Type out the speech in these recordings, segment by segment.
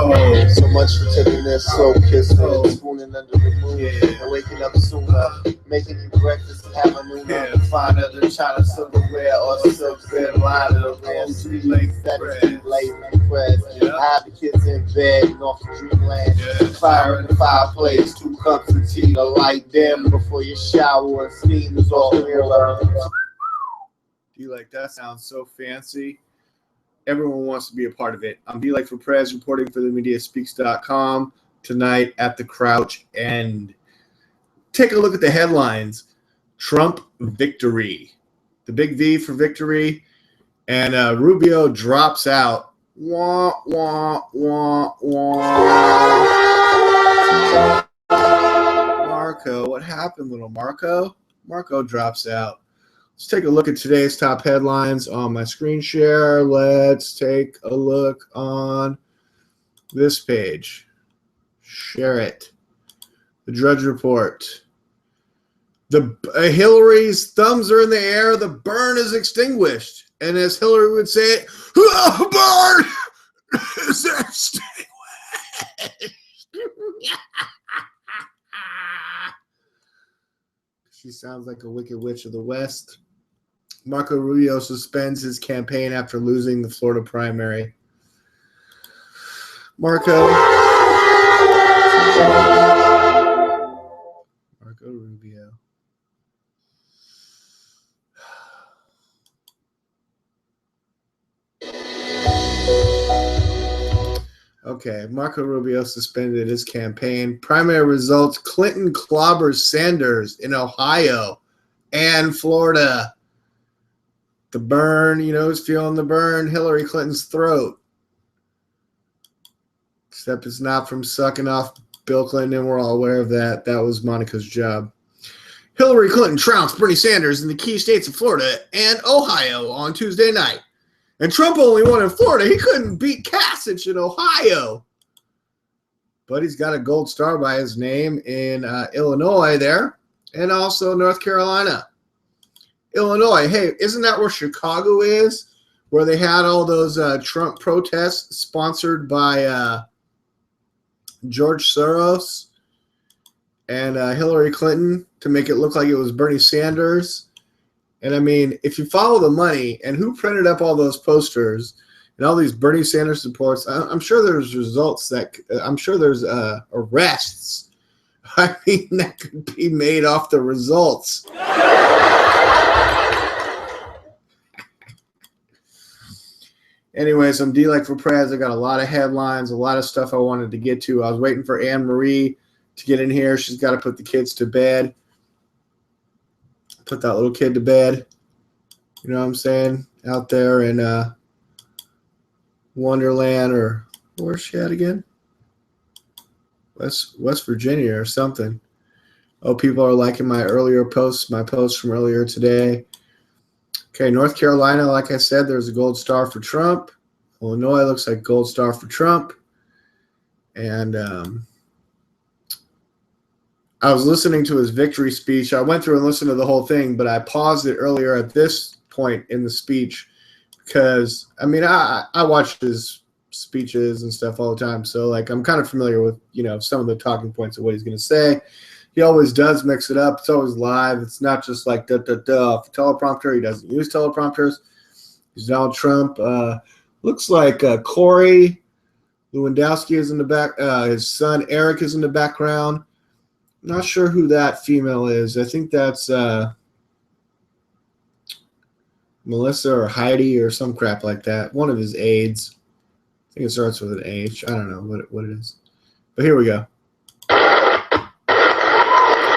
So much for taking that slow kiss, man. Spooning under the moon and waking up sooner. Making you breakfast and having nooner. Find other China silverware or silk bed line of the lamb. 3 legs that is too late and press. Have the kids in bed and off to dreamland. Fire in the fireplace, 2 cups of tea to light dim before you shower and steam is all clear. D-Lake, that sounds so fancy. Everyone wants to be a part of it. I'm D-Lake for Prez, reporting for themediaspeaks.com tonight at the Crouch End. Take a look at the headlines. Trump victory. The big V for victory. And Rubio drops out. Wah, wah, wah, wah. Marco, what happened, little Marco? Marco drops out. Let's take a look at today's top headlines on my screen share. Let's take a look on this page. Share it. The Drudge Report. Hillary's thumbs are in the air. The burn is extinguished. And as Hillary would say, burn is extinguished. She sounds like a wicked witch of the West. Marco Rubio suspends his campaign after losing the Florida primary. Marco Rubio. Okay, Marco Rubio suspended his campaign. Primary results, Clinton clobbers Sanders in Ohio and Florida. The burn, you know who's feeling the burn? Hillary Clinton's throat. Except it's not from sucking off Bill Clinton, and we're all aware of that. That was Monica's job. Hillary Clinton trounced Bernie Sanders in the key states of Florida and Ohio on Tuesday night. And Trump only won in Florida. He couldn't beat Kasich in Ohio. But he's got a gold star by his name in Illinois there, and also North Carolina. Illinois, hey, isn't that where Chicago is? Where they had all those Trump protests sponsored by George Soros and Hillary Clinton to make it look like it was Bernie Sanders. And I mean, if you follow the money, and who printed up all those posters and all these Bernie Sanders supports, I'm sure there's results I'm sure there's arrests. I mean, that could be made off the results. Anyways, I'm D-Like for Prez. I got a lot of headlines, a lot of stuff I wanted to get to. I was waiting for Annmarie to get in here. She's got to put the kids to bed. Put that little kid to bed, you know what I'm saying, out there in Wonderland, or where's she at again? West Virginia or something. Oh, people are liking my earlier posts, my posts from earlier today. Okay, North Carolina, like I said, there's a gold star for Trump. Illinois looks like gold star for Trump. And I was listening to his victory speech. I went through and listened to the whole thing, but I paused it earlier at this point in the speech because, I mean, I watch his speeches and stuff all the time. So, like, I'm kind of familiar with, you know, some of the talking points of what he's going to say. He always does mix it up. It's always live. It's not just like off teleprompter. He doesn't use teleprompters. He's Donald Trump. Looks like Corey Lewandowski is in the back. His son Eric is in the background. Not sure who that female is. I think that's Melissa or Heidi or some crap like that. One of his aides. I think it starts with an H. I don't know what it is. But here we go.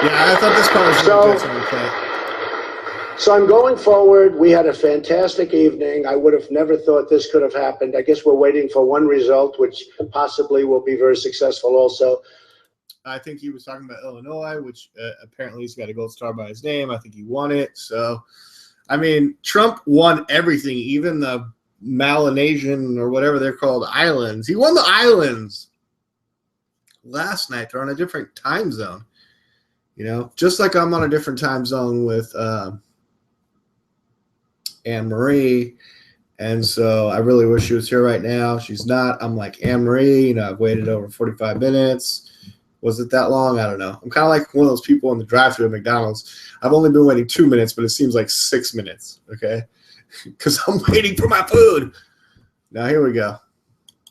Yeah, I thought this part was going to get okay. So I'm going forward. We had a fantastic evening. I would have never thought this could have happened. I guess we're waiting for one result, which possibly will be very successful also. I think he was talking about Illinois, which apparently he's got a gold star by his name. I think he won it. So, I mean, Trump won everything, even the Melanesian or whatever they're called islands. He won the islands last night. They're on a different time zone. You know, just like I'm on a different time zone with Annmarie And so I really wish she was here right now. She's not. I'm like, Annmarie, you know, I've waited over 45 minutes. Was it that long? I don't know. I'm kind of like one of those people in the drive-thru at McDonald's. I've only been waiting 2 minutes, but it seems like 6 minutes, okay? Because I'm waiting for my food. Now, here we go.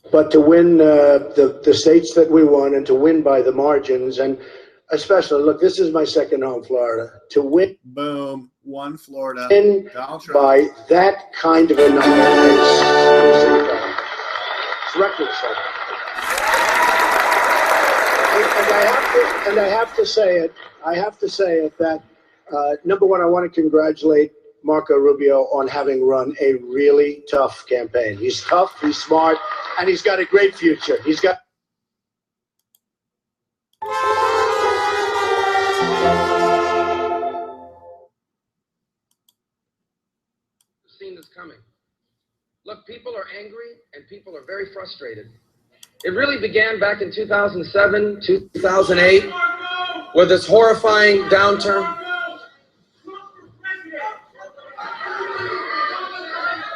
But to win the states that we won and to win by the margins, and especially, look, this is my second home, Florida. To win. Boom. Won Florida. Donald Trump. By that kind of a number is incredible. It's record-setting. And I have to say it that, number one, I want to congratulate Marco Rubio on having run a really tough campaign. He's tough, he's smart, and he's got a great future. He's got... Seen this coming. Look, people are angry and people are very frustrated. It really began back in 2007, 2008, with this horrifying downturn.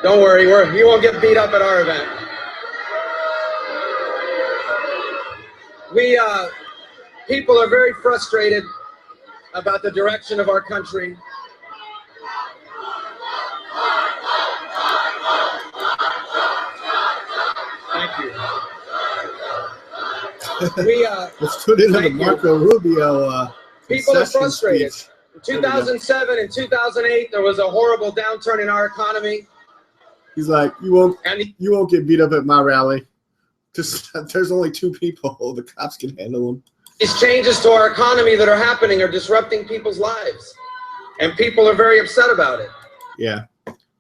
Don't worry, you won't get beat up at our event. People are very frustrated about the direction of our country. Thank you. Let's put it in the Marco Rubio. People are frustrated. In 2007 and 2008, there was a horrible downturn in our economy. He's like, you won't get beat up at my rally. Just there's only 2 people. The cops can handle them. These changes to our economy that are happening are disrupting people's lives, and people are very upset about it. Yeah.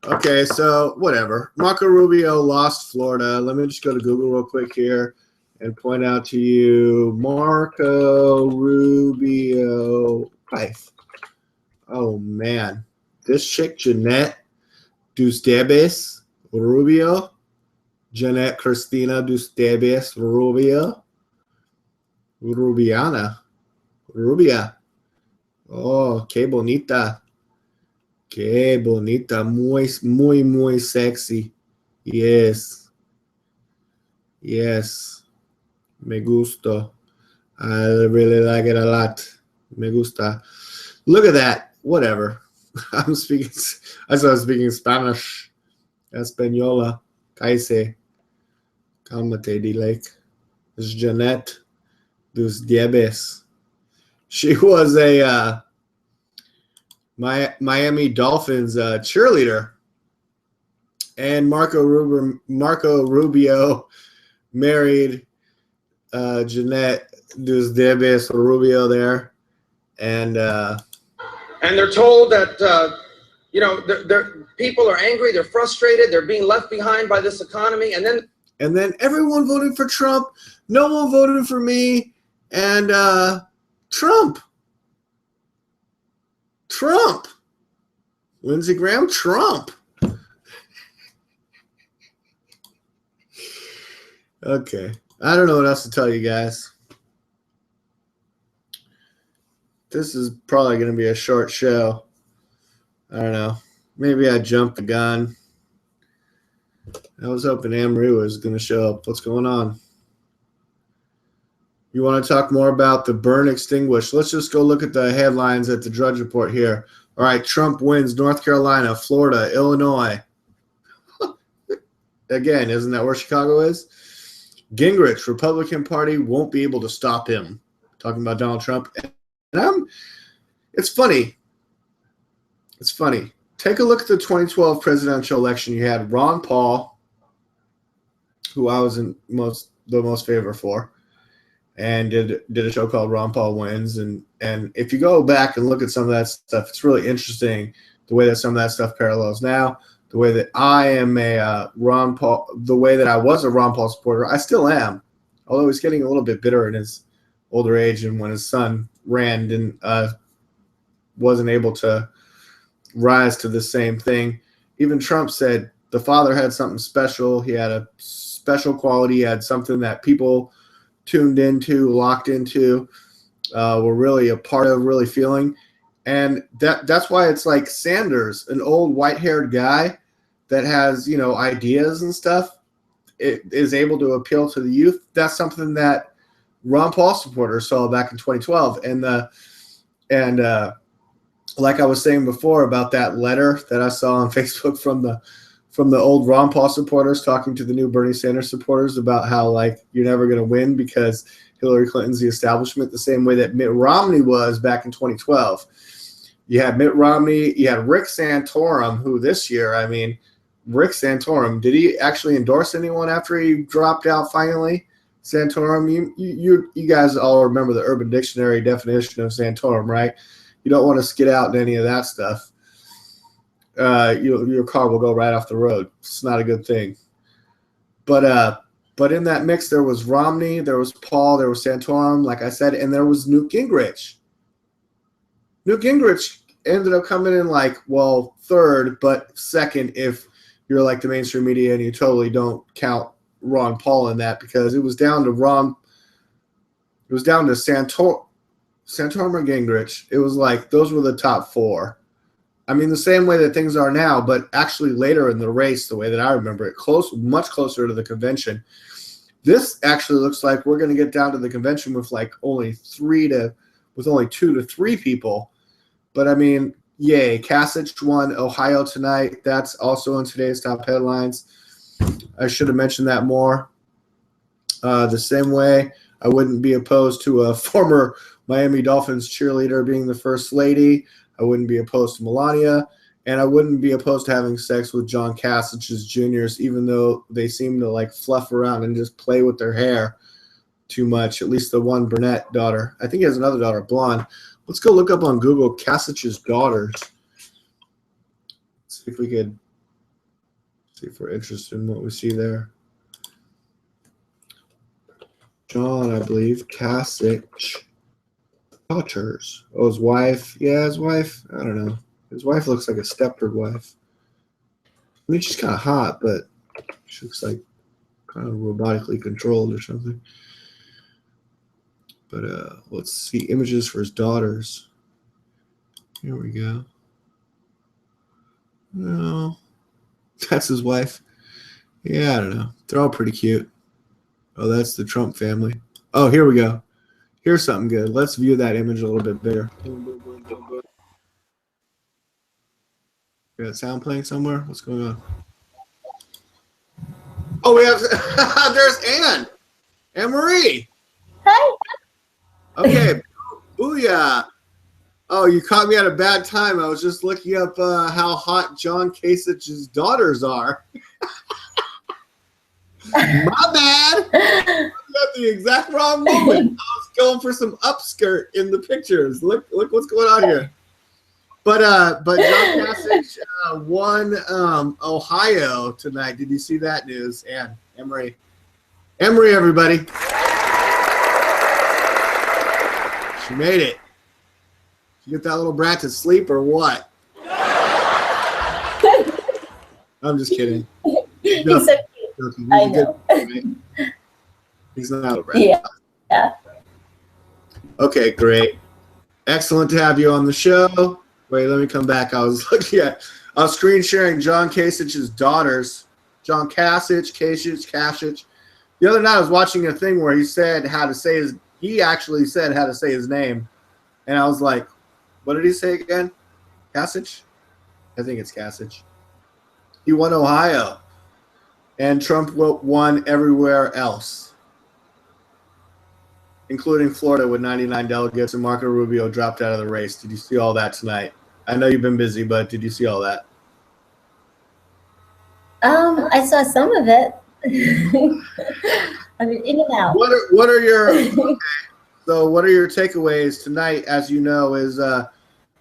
Okay, so whatever. Marco Rubio lost Florida. Let me just go to Google real quick here and point out to you Marco Rubio wife. Oh man, this chick Jeanette Dustebes Rubio, Jeanette Cristina Dustebes Rubio, Rubia. Oh, qué bonita. Qué bonita, muy sexy. Yes. Me gusta. I really like it a lot. Me gusta. Look at that. Whatever. I was speaking Spanish. Española. Cállese. Cálmate, DLAKE. This is Jeanette Dustebes. She was a Miami Dolphins cheerleader, and Marco Rubio married Jeanette Dustebes Rubio there, and they're told that people are angry, they're frustrated, they're being left behind by this economy, and then everyone voted for Trump. No one voted for me, and Trump. Lindsey Graham, Trump. Okay. I don't know what else to tell you guys. This is probably going to be a short show. I don't know. Maybe I jumped the gun. I was hoping Annmarie was going to show up. What's going on? You want to talk more about the BERN extinguished? Let's just go look at the headlines at the Drudge Report here. All right, Trump wins North Carolina, Florida, Illinois. Again, isn't that where Chicago is? Gingrich, Republican Party won't be able to stop him. Talking about Donald Trump. And it's funny. It's funny. Take a look at the 2012 presidential election. You had Ron Paul, who I was the most favorite for, and did a show called Ron Paul Wins. And if you go back and look at some of that stuff, it's really interesting the way that some of that stuff parallels now. The way that I am the way that I was a Ron Paul supporter, I still am. Although he's getting a little bit bitter in his older age, and when his son ran, wasn't able to rise to the same thing. Even Trump said the father had something special. He had a special quality. He had something that people tuned into, locked into, were really a part of, really feeling. And that's why it's like Sanders, an old white-haired guy that has, you know, ideas and stuff, it is able to appeal to the youth. That's something that Ron Paul supporters saw back in 2012. And like I was saying before about that letter that I saw on Facebook from the old Ron Paul supporters talking to the new Bernie Sanders supporters about how, like, you're never going to win because Hillary Clinton's the establishment, the same way that Mitt Romney was back in 2012. You had Mitt Romney, you had Rick Santorum, who this year, I mean, Rick Santorum, did he actually endorse anyone after he dropped out finally? Santorum, you guys all remember the Urban Dictionary definition of Santorum, right? You don't want to skid out in any of that stuff. Your car will go right off the road. It's not a good thing. But in that mix, there was Romney, there was Paul, there was Santorum, like I said, and there was Newt Gingrich. Newt Gingrich ended up coming in like, well, third, but second if you're like the mainstream media and you totally don't count Ron Paul in that, because it was down to Santorum or Gingrich. It was like those were the top four. I mean, the same way that things are now, but actually later in the race, the way that I remember it, much closer to the convention. This actually looks like we're going to get down to the convention with like only 2 to 3 people. But I mean, yay, Kasich won Ohio tonight. That's also in today's top headlines. I should have mentioned that more. The same way I wouldn't be opposed to a former Miami Dolphins cheerleader being the first lady. I wouldn't be opposed to Melania, and I wouldn't be opposed to having sex with John Kasich's juniors, even though they seem to like fluff around and just play with their hair too much. At least the one brunette daughter. I think he has another daughter, blonde. Let's go look up on Google Kasich's daughters. See if we're interested in what we see there. John, I believe, Kasich. Daughters. Oh, his wife. Yeah, his wife. I don't know. His wife looks like a Stepford wife. I mean, she's kind of hot, but she looks like kind of robotically controlled or something. But let's see images for his daughters. Here we go. No, that's his wife. Yeah, I don't know. They're all pretty cute. Oh, that's the Trump family. Oh, here we go. Here's something good. Let's view that image a little bit better. You got sound playing somewhere? What's going on? Oh, we have. There's Annmarie. Hi. Okay. Booyah. Oh, you caught me at a bad time. I was just looking up how hot John Kasich's daughters are. My bad. I got the exact wrong moment. I was going for some upskirt in the pictures. Look what's going on here. But John Kasich won Ohio tonight. Did you see that news? And Annmarie, everybody, she made it. Did you get that little brat to sleep or what? I'm just kidding. No, He's so cute. I know. He's not a brat. Yeah. Okay, great. Excellent to have you on the show. Wait, let me come back. I was screen sharing John Kasich's daughters. John Kasich, Kasich. The other night I was watching a thing where he actually said how to say his name. And I was like, what did he say again? Kasich? I think it's Kasich. He won Ohio. And Trump won everywhere else, including Florida with 99 delegates, and Marco Rubio dropped out of the race. Did you see all that tonight? I know you've been busy, but did you see all that? I saw some of it. I mean, in and out. What are your So what are your takeaways tonight? As you know, is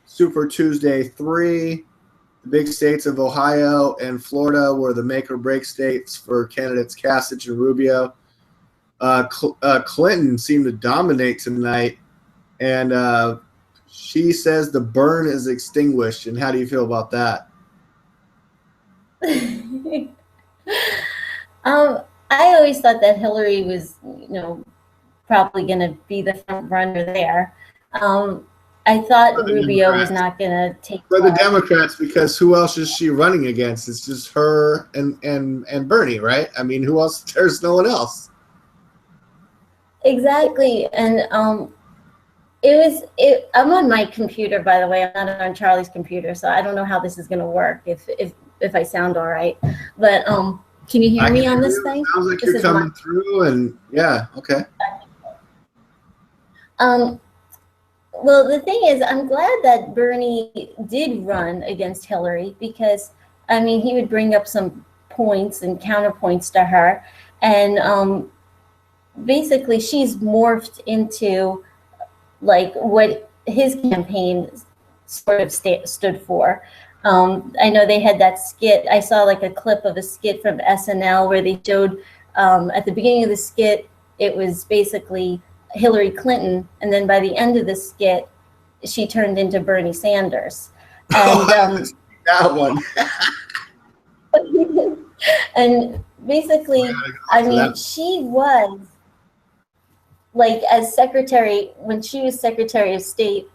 Super Tuesday 3. The big states of Ohio and Florida were the make or break states for candidates Kasich and Rubio. Clinton seemed to dominate tonight, and she says the BERN is extinguished. And how do you feel about that? I always thought that Hillary was, probably going to be the front runner there. I thought For the Rubio was Democrats. not going to take For the part. Democrats, because who else is she running against? It's just her and Bernie, right? I mean, who else? There's no one else. Exactly. And I'm on my computer, by the way. I'm not on Charlie's computer, so I don't know how this is going to work if I sound all right. But can you hear me on this thing? Sounds like This you're is coming through, and yeah, okay. Well, the thing is, I'm glad that Bernie did run against Hillary because, I mean, he would bring up some points and counterpoints to her. And basically, she's morphed into, like, what his campaign sort of stood for. I know they had that skit. I saw, like, a clip of a skit from SNL where they showed, at the beginning of the skit, it was basically Hillary Clinton, and then by the end of the skit, she turned into Bernie Sanders. And that one. and basically, I mean, she was, like, as secretary, when she was Secretary of State,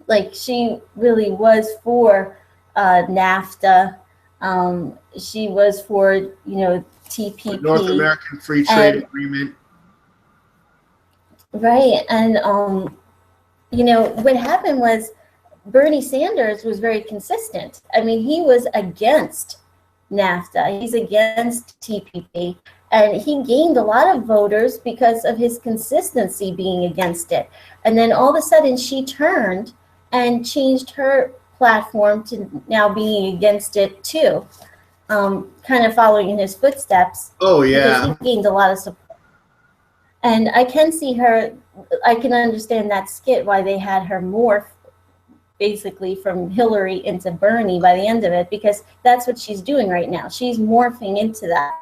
like, she really was for NAFTA. She was for, you know, TPP. North American Free Trade Agreement. Right. And, you know, what happened was Bernie Sanders was very consistent. I mean, he was against NAFTA. He's against TPP. And he gained a lot of voters because of his consistency being against it. And then all of a sudden she turned and changed her platform to now being against it too, kind of following in his footsteps. Oh, yeah. Because he gained a lot of support. And I can see her, I can understand that skit, why they had her morph basically from Hillary into Bernie by the end of it, because that's what she's doing right now. She's morphing into that.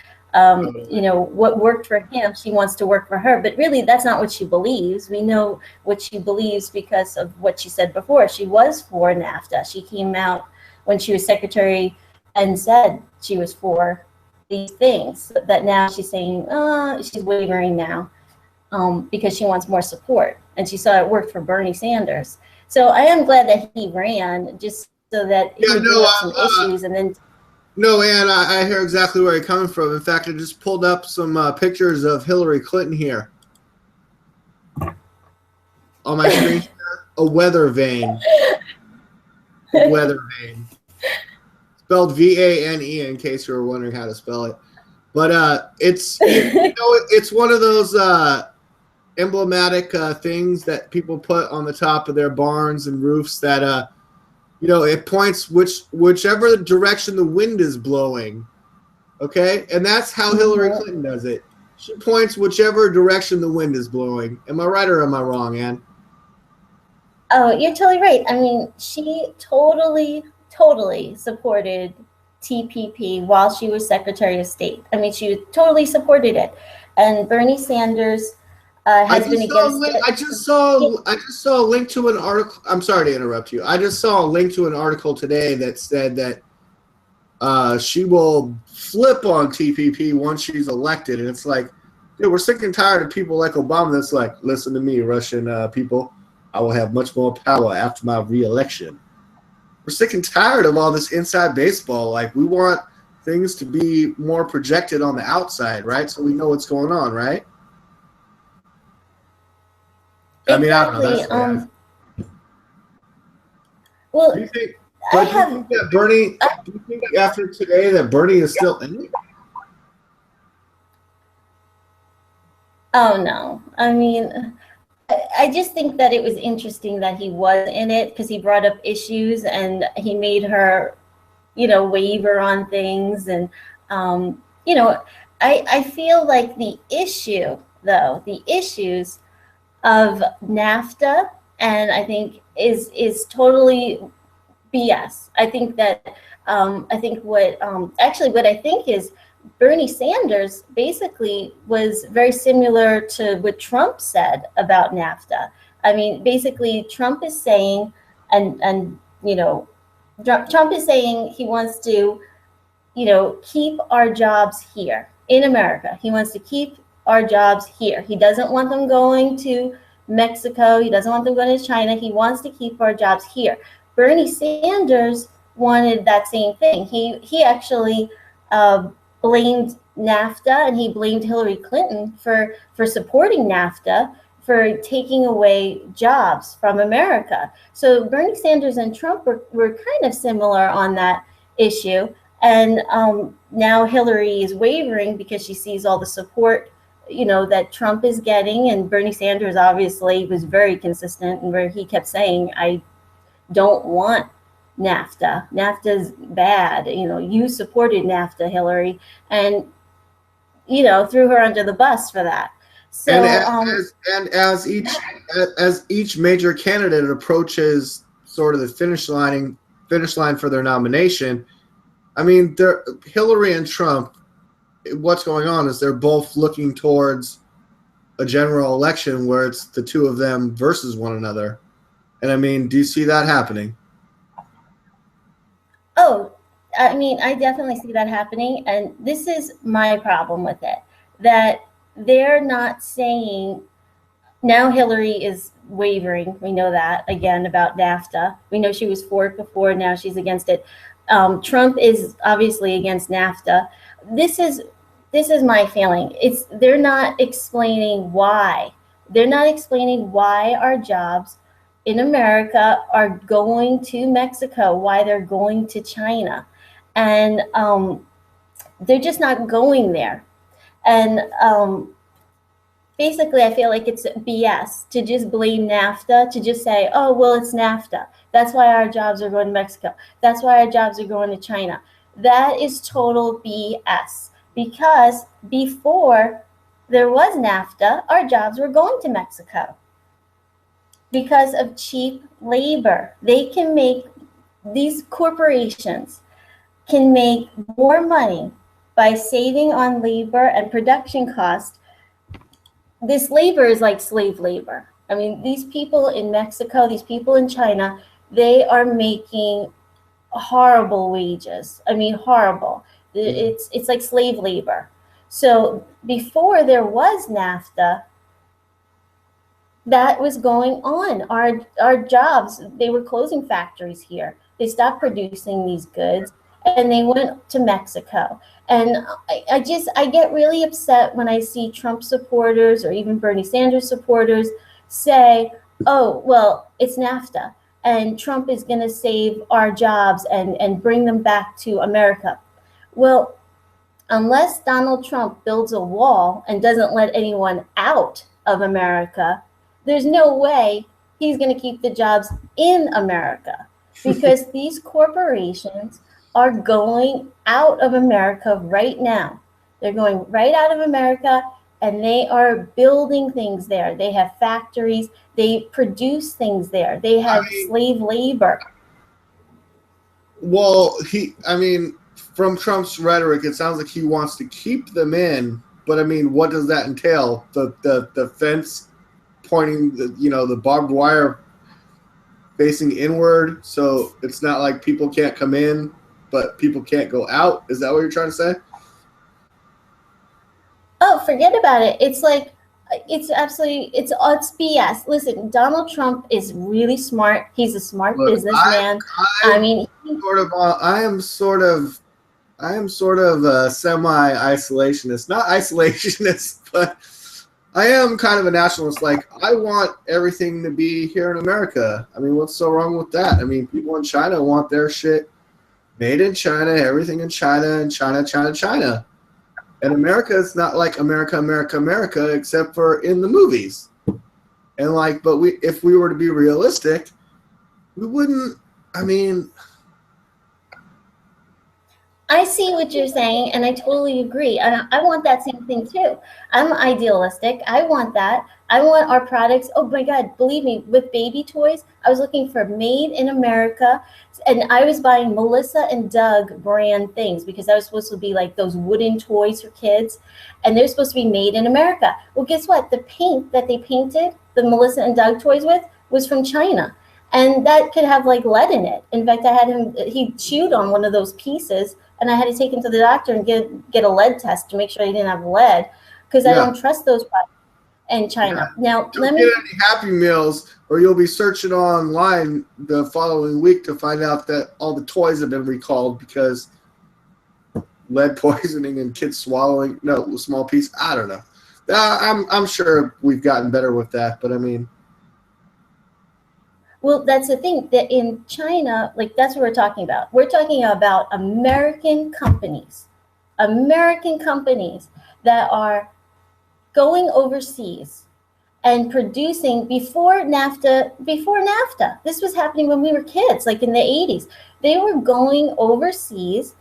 You know, what worked for him, she wants to work for her, but really that's not what she believes. We know what she believes because of what she said before. She was for NAFTA. She came out when she was secretary and said she was for these things, that now she's saying, she's wavering now. Because she wants more support, and she saw it worked for Bernie Sanders. So I am glad that he ran, just so that he would bring up some issues. And then, no, Ann, I hear exactly where you're coming from. In fact, I just pulled up some pictures of Hillary Clinton here on my screen. A weather vane. Weather vane. Spelled V-A-N-E, in case you were wondering how to spell it. But it's, you know, it's one of those emblematic things that people put on the top of their barns and roofs that, you know, it points whichever direction the wind is blowing. Okay? And that's how Hillary Clinton does it. She points whichever direction the wind is blowing. Am I right or am I wrong, Ann? oh, you're totally right. I mean, she totally supported TPP while she was Secretary of State. I mean, she totally supported it. And Bernie Sanders has been against it. I just saw a link to an article. I'm sorry to interrupt you. I just saw a link to an article today that said that she will flip on TPP once she's elected. And it's like, dude, we're sick and tired of people like Obama that's like, listen to me, Russian people. I will have much more power after my re-election. We're sick and tired of all this inside baseball. Like, we want things to be more projected on the outside, right? So we know what's going on, right? Exactly. I mean, I don't know. Well, do you think that Bernie? Do you think after today that Bernie is still in it? oh no. I mean, I just think that it was interesting that he was in it because he brought up issues and he made her, you know, waver on things. And, you know, I feel like the issues of NAFTA, and I think is totally BS. I think that, what I think is Bernie Sanders basically was very similar to what Trump said about NAFTA. I mean, basically Trump is saying, and you know, Trump is saying he wants to, you know, keep our jobs here in America. He wants to keep our jobs here. He doesn't want them going to Mexico. He doesn't want them going to China. He wants to keep our jobs here. Bernie Sanders wanted that same thing. He actually blamed NAFTA, and he blamed Hillary Clinton for supporting NAFTA, for taking away jobs from America. So Bernie Sanders and Trump were kind of similar on that issue. And now Hillary is wavering because she sees all the support, that Trump is getting. And Bernie Sanders obviously was very consistent, and where he kept saying, I don't want NAFTA. NAFTA's bad. You supported NAFTA, Hillary, and, threw her under the bus for that. So, and as each major candidate approaches sort of the finish line for their nomination, I mean, Hillary and Trump, what's going on is they're both looking towards a general election where it's the two of them versus one another. And I mean, do you see that happening? Oh, I mean, I definitely see that happening. And this is my problem with it, that they're not saying, now Hillary is wavering. We know that, again, about NAFTA. We know she was for it before. Now she's against it. Trump is obviously against NAFTA. This is my feeling. They're not explaining why. They're not explaining why our jobs in America are going to Mexico, why they're going to China. And they're just not going there. And basically, I feel like it's BS to just blame NAFTA, to just say, oh, well, it's NAFTA. That's why our jobs are going to Mexico. That's why our jobs are going to China. That is total BS, because before there was NAFTA, our jobs were going to Mexico because of cheap labor. These corporations can make more money by saving on labor and production costs. This labor is like slave labor. I mean, these people in Mexico, these people in China, they are making horrible wages. I mean, horrible. It's like slave labor. So before there was NAFTA, that was going on. Our jobs, they were closing factories here. They stopped producing these goods, and they went to Mexico. And I get really upset when I see Trump supporters or even Bernie Sanders supporters say, oh, well, it's NAFTA, and Trump is going to save our jobs and bring them back to America. Well, unless Donald Trump builds a wall and doesn't let anyone out of America, there's no way he's going to keep the jobs in America, because these corporations are going out of America right now. They're going right out of America, and they are building things there. They have factories. They produce things there. They have slave labor. Well, from Trump's rhetoric, it sounds like he wants to keep them in, but I mean, what does that entail? The fence pointing, the barbed wire facing inward, so it's not like people can't come in, but people can't go out. Is that what you're trying to say? Oh, forget about it. It's like, it's BS. Listen, Donald Trump is really smart. He's a smart businessman. I am sort of a semi-isolationist. Not isolationist, but I am kind of a nationalist. Like, I want everything to be here in America. I mean, what's so wrong with that? I mean, people in China want their shit made in China, everything in China, and China. And America is not like America, except for in the movies. And if we were to be realistic, we wouldn't, I see what you're saying, and I totally agree. And I want that same thing too. I'm idealistic. I want that. I want our products. Oh my God, believe me, with baby toys, I was looking for made in America, and I was buying Melissa and Doug brand things because that was supposed to be like those wooden toys for kids, and they're supposed to be made in America. Well, guess what? The paint that they painted the Melissa and Doug toys with was from China, and that could have like lead in it. In fact, he chewed on one of those pieces, and I had to take him to the doctor and get a lead test to make sure he didn't have lead, because I don't trust those products. and China. Yeah. Now, Don't get any Happy Meals, or you'll be searching online the following week to find out that all the toys have been recalled because lead poisoning and kids swallowing a small piece. I don't know. I'm sure we've gotten better with that, but I mean. Well, that's the thing, that in China, like that's what we're talking about. We're talking about American companies that are going overseas and producing before NAFTA. This was happening when we were kids, like in the 80s. They were going overseas,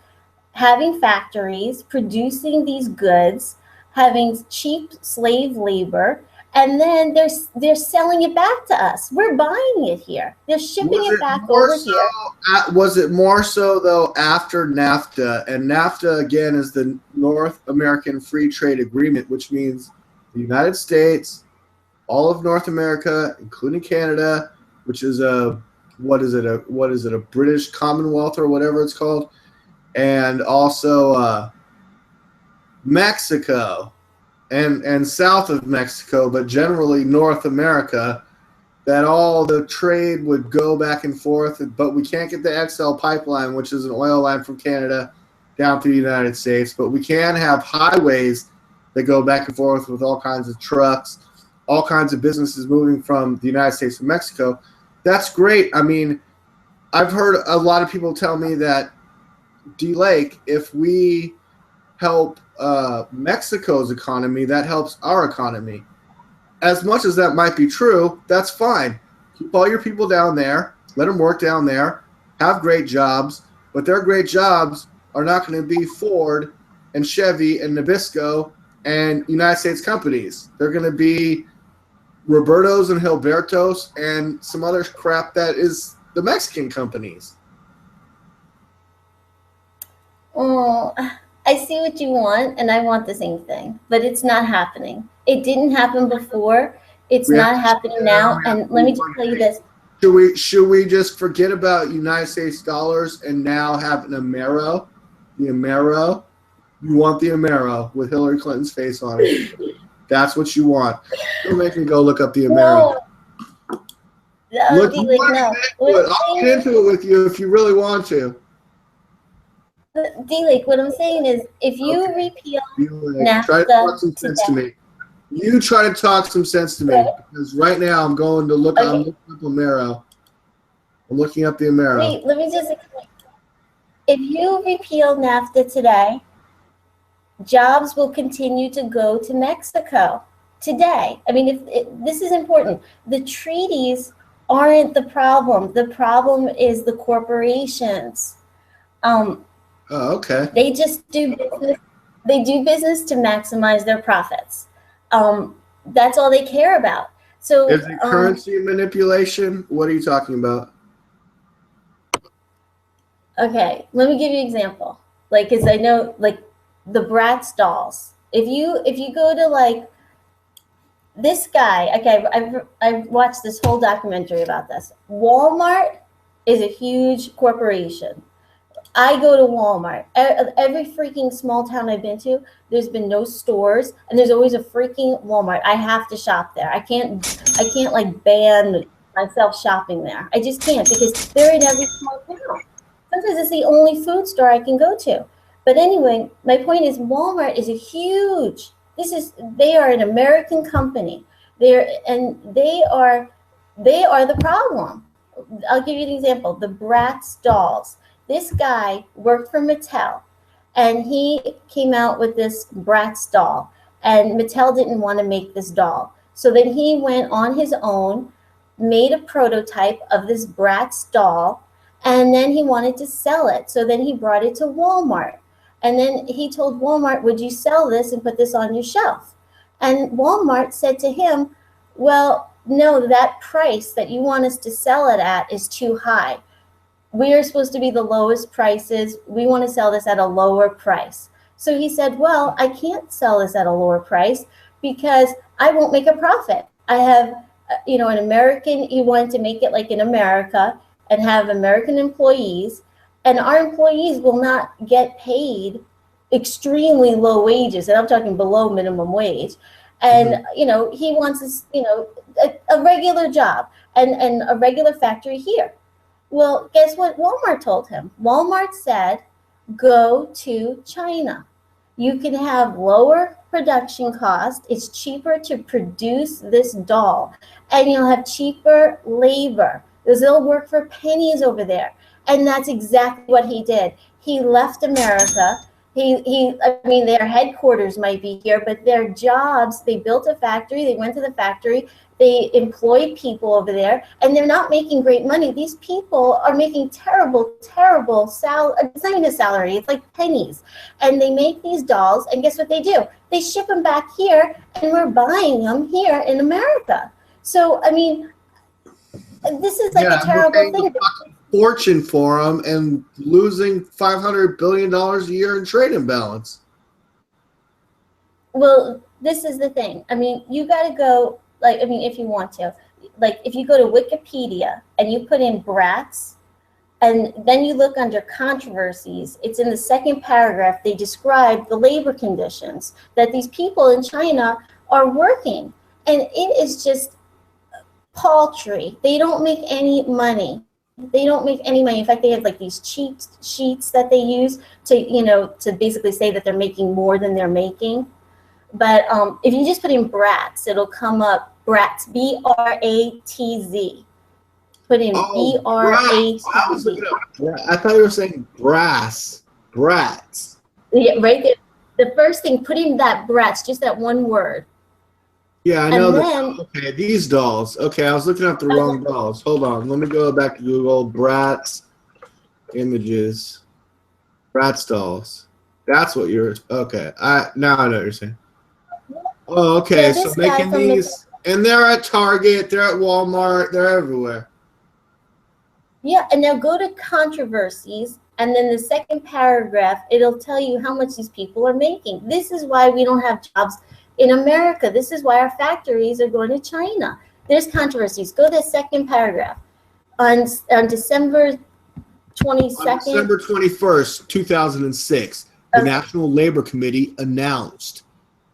having factories, producing these goods, having cheap slave labor, and then they're selling it back to us. We're buying it here. They're shipping it back over here. Was it more so, though, after NAFTA? And NAFTA, again, is the North American Free Trade Agreement, which means the United States, all of North America, including Canada, which is a British Commonwealth or whatever it's called, and also Mexico and south of Mexico, but generally North America, that all the trade would go back and forth, but we can't get the XL pipeline, which is an oil line from Canada down to the United States, but we can have highways that go back and forth with all kinds of trucks, all kinds of businesses moving from the United States to Mexico. That's great. I mean, I've heard a lot of people tell me that DLAKE, if we help Mexico's economy, that helps our economy. As much as that might be true, that's fine. Keep all your people down there, let them work down there, have great jobs, but their great jobs are not going to be Ford and Chevy and Nabisco and United States companies. They're going to be Roberto's and Gilberto's and some other crap that is the Mexican companies. Oh, I see what you want, and I want the same thing, but it's not happening. It didn't happen before. It's not happening now. And let me just tell you this. Should we just forget about United States dollars and now have an Amero? The Amero? You want the Amero with Hillary Clinton's face on it. That's what you want. Don't make me go look up the Amero. No. I'll get into it with you if you really want to. DLAKE, what I'm saying is, if you repeal NAFTA, try to talk some sense to me. You try to talk some sense to me, because right now I'm going to look. I'm looking up Amero. I'm looking up the Amero. Wait, let me just explain. If you repeal NAFTA today, jobs will continue to go to Mexico today. I mean, this is important. The treaties aren't the problem. The problem is the corporations. Oh, okay. They just do business. They do business to maximize their profits. That's all they care about. So, is it currency manipulation? What are you talking about? Okay, let me give you an example. Like, because I know, like, the Bratz dolls. If you go to, like, this guy, okay, I've watched this whole documentary about this. Walmart is a huge corporation. I go to Walmart. Every freaking small town I've been to, there's been no stores, and there's always a freaking Walmart. I have to shop there. I can't like ban myself shopping there. I just can't, because they're in every small town. Sometimes it's the only food store I can go to. But anyway, my point is, Walmart is a huge. They are an American company. They are the problem. I'll give you an example. The Bratz dolls. This guy worked for Mattel, and he came out with this Bratz doll, and Mattel didn't want to make this doll. So then he went on his own, made a prototype of this Bratz doll, and then he wanted to sell it. So then he brought it to Walmart. And then he told Walmart, would you sell this and put this on your shelf? And Walmart said to him, well, no, that price that you want us to sell it at is too high. We are supposed to be the lowest prices. We want to sell this at a lower price. So he said, well, I can't sell this at a lower price because I won't make a profit. I have, an American, he wanted to make it like in America and have American employees, and our employees will not get paid extremely low wages, and I'm talking below minimum wage. And, you know, he wants this, you know, a regular job and a regular factory here. Well, guess what Walmart told him? Walmart said, go to China. You can have lower production cost. It's cheaper to produce this doll, and you'll have cheaper labor because they'll work for pennies over there. And that's exactly what he did. He left America. I mean, their headquarters might be here, but their jobs, they built a factory, they went to the factory, they employed people over there, and they're not making great money. These people are making terrible salary. It's not even a salary, it's like pennies. And they make these dolls, and guess what they do? They ship them back here, and we're buying them here in America. So, I mean, this is like a terrible thing. Fortune for them and losing $500 billion a year in trade imbalance. Well, this is the thing. I mean, you got to go, like, I mean, if you want to, like, if you go to Wikipedia and you put in brats, and then you look under controversies, it's in the second paragraph, they describe the labor conditions that these people in China are working. And it is just paltry. They don't make any money. They don't make any money. In fact, they have like these cheat sheets that they use to, you know, to basically say that they're making more than they're making. But if you just put in brats, it'll come up brats, B-R-A-T-Z. Put in B-R-A-T-Z. I thought you were saying brass. Brats. Yeah, right there. The first thing, put in that brats, just that one word. Yeah, I know that. Okay, these dolls. Okay, I was looking up the wrong dolls. Hold on. Let me go back to Google. Bratz images. Bratz dolls. That's what you're. Okay. Now I know what you're saying. Oh, okay. Yeah, so making these, and they're at Target. They're at Walmart. They're everywhere. Yeah, and now go to controversies, and then the second paragraph, it'll tell you how much these people are making. This is why we don't have jobs in America. This is why our factories are going to China. There's controversies. Go to the second paragraph. On December 22nd. On December 21st, 2006, the National Labor Committee announced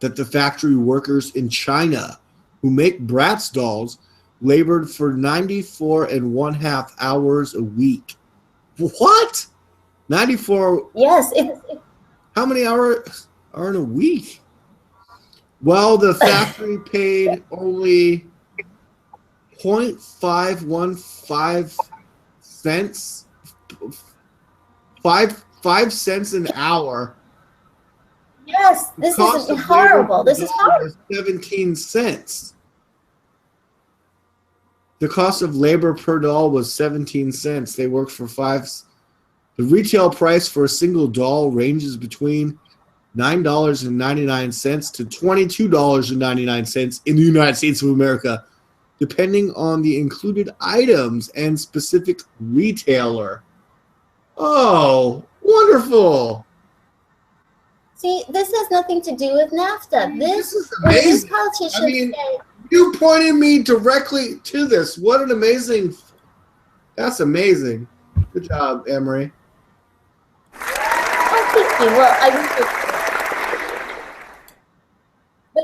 that the factory workers in China who make Bratz dolls labored for 94.5 hours a week. What? 94? Yes. How many hours are in a week? Well, the factory paid only 0.515 cents, 5 cents an hour. Yes, this is horrible. This is horrible. 17 cents. The cost of labor per doll was 17 cents. They worked for 5. The retail price for a single doll ranges between $9.99 to $22.99 in the United States of America, depending on the included items and specific retailer. Oh, wonderful. See, this has nothing to do with NAFTA. This is amazing. This politician you pointed me directly to this. What an amazing. That's amazing. Good job, Annmarie. Oh, thank you. Well,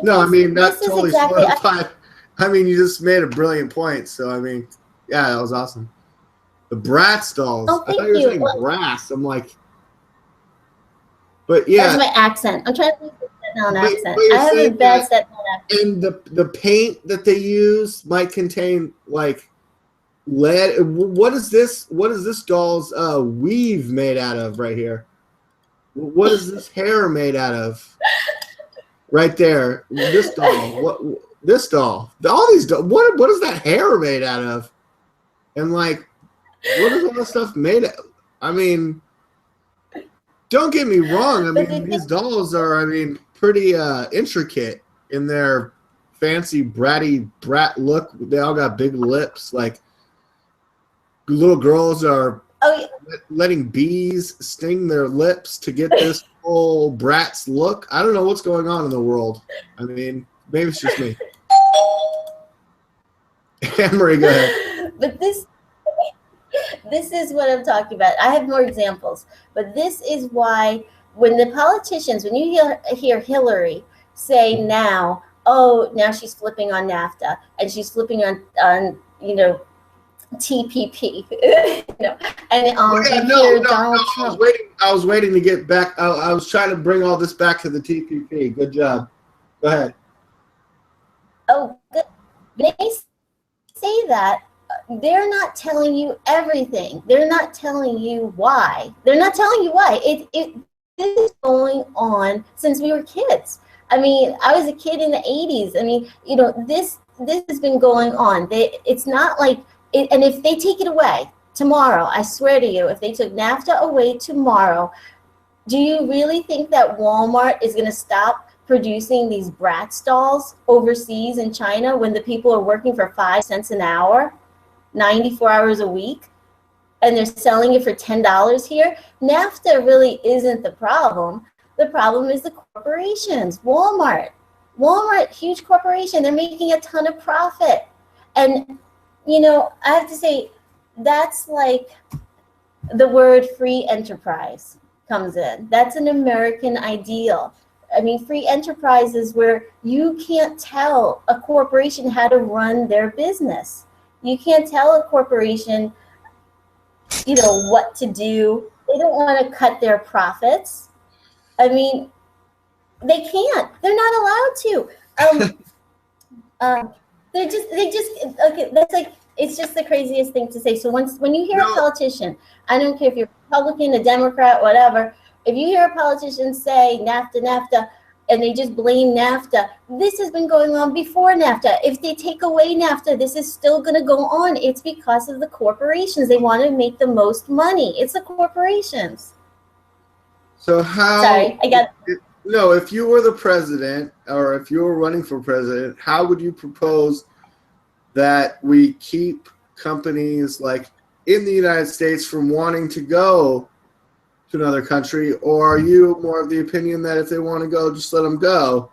no, I mean, that's totally solidified. I mean, you just made a brilliant point. So, I mean, yeah, that was awesome. The Bratz dolls. Oh, thank I thought you were saying brass. I'm like, but yeah. That's my accent. I'm trying to make a set-down accent. I have a bad set-down accent. And the paint that they use might contain, like, lead. What is this? What is this doll's weave made out of right here? What is this hair made out of? Right there, this doll. What? This doll. All these dolls. What is that hair made out of? And like, what is all this stuff made of? I mean, don't get me wrong. I mean, these dolls are, I mean, pretty intricate in their fancy brat look. They all got big lips. Like, little girls are letting bees sting their lips to get this whole Bratz look. I don't know what's going on in the world. I mean, maybe it's just me. Annmarie, go ahead. But this is what I'm talking about. I have more examples, but this is why when the politicians, when you hear Hillary say now, oh, now she's flipping on NAFTA and she's flipping on TPP, and Donald Trump. I was waiting to get back. I was trying to bring all this back to the TPP. Good job. Go ahead. Oh, good. They say that they're not telling you everything. They're not telling you why. They're not telling you why. This is going on since we were kids. I mean, I was a kid in the 80s. I mean, this has been going on. It's not like. And if they take it away tomorrow, I swear to you, if they took NAFTA away tomorrow, do you really think that Walmart is going to stop producing these Bratz dolls overseas in China when the people are working for 5 cents an hour, 94 hours a week, and they're selling it for $10 here? NAFTA really isn't the problem. The problem is the corporations. Walmart, huge corporation. They're making a ton of profit. And I have to say, that's like the word free enterprise comes in. That's an American ideal. I mean, free enterprise is where you can't tell a corporation how to run their business. You can't tell a corporation, what to do. They don't want to cut their profits. I mean, they can't. They're not allowed to. Okay, that's like, it's just the craziest thing to say. So when you hear a politician, I don't care if you're Republican, a Democrat, whatever, if you hear a politician say NAFTA, and they just blame NAFTA, this has been going on before NAFTA. If they take away NAFTA, this is still going to go on. It's because of the corporations. They want to make the most money. It's the corporations. So how? Sorry, I got. No, if you were the president, or if you were running for president, how would you propose that we keep companies like in the United States from wanting to go to another country? Or are you more of the opinion that if they want to go, just let them go?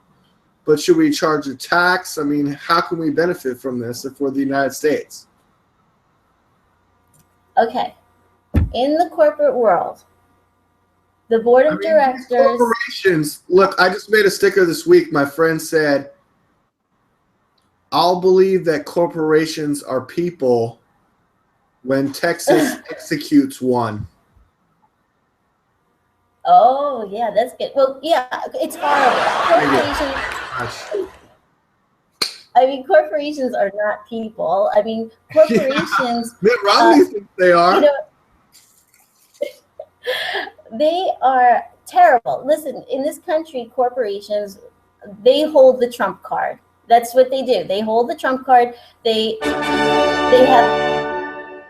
But should we charge a tax? I mean, how can we benefit from this if we're the United States? Okay. In the corporate world, the board of directors. Corporations. Look, I just made a sticker this week. My friend said, I'll believe that corporations are people when Texas executes one. Oh, yeah, that's good. Well, yeah, it's horrible. Corporations are not people. I mean, corporations. Mitt Romney thinks they are. They are terrible. Listen, in this country, corporations, they hold the trump card. That's what they do. They hold the trump card. They have,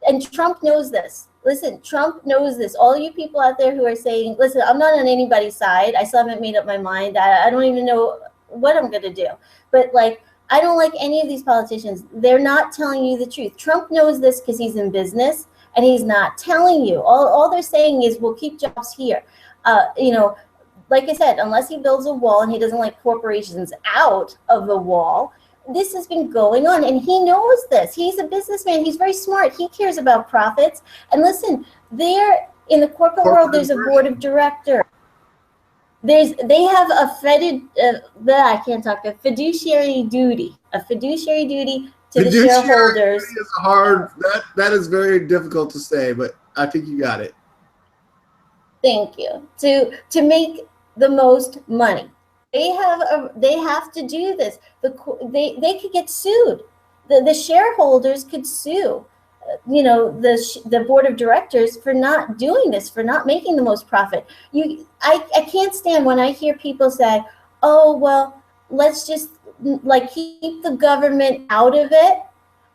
and Trump knows this. Listen, Trump knows this. All you people out there who are saying, listen, I'm not on anybody's side. I still haven't made up my mind. I don't even know what I'm going to do. But I don't like any of these politicians. They're not telling you the truth. Trump knows this because he's in business and he's not telling you. All they're saying is we'll keep jobs here. Like I said, unless he builds a wall and he doesn't like corporations out of the wall, this has been going on, and he knows this. He's a businessman. He's very smart. He cares about profits. And listen, there in the corporate world, there's a board of directors. They have a fiduciary duty. A fiduciary duty to the shareholders. Is hard. That is very difficult to say, but I think you got it. Thank you. To make the most money. They have to do this. They could get sued. The shareholders could sue, the board of directors for not doing this, for not making the most profit. I can't stand when I hear people say, "Oh, well, let's just keep the government out of it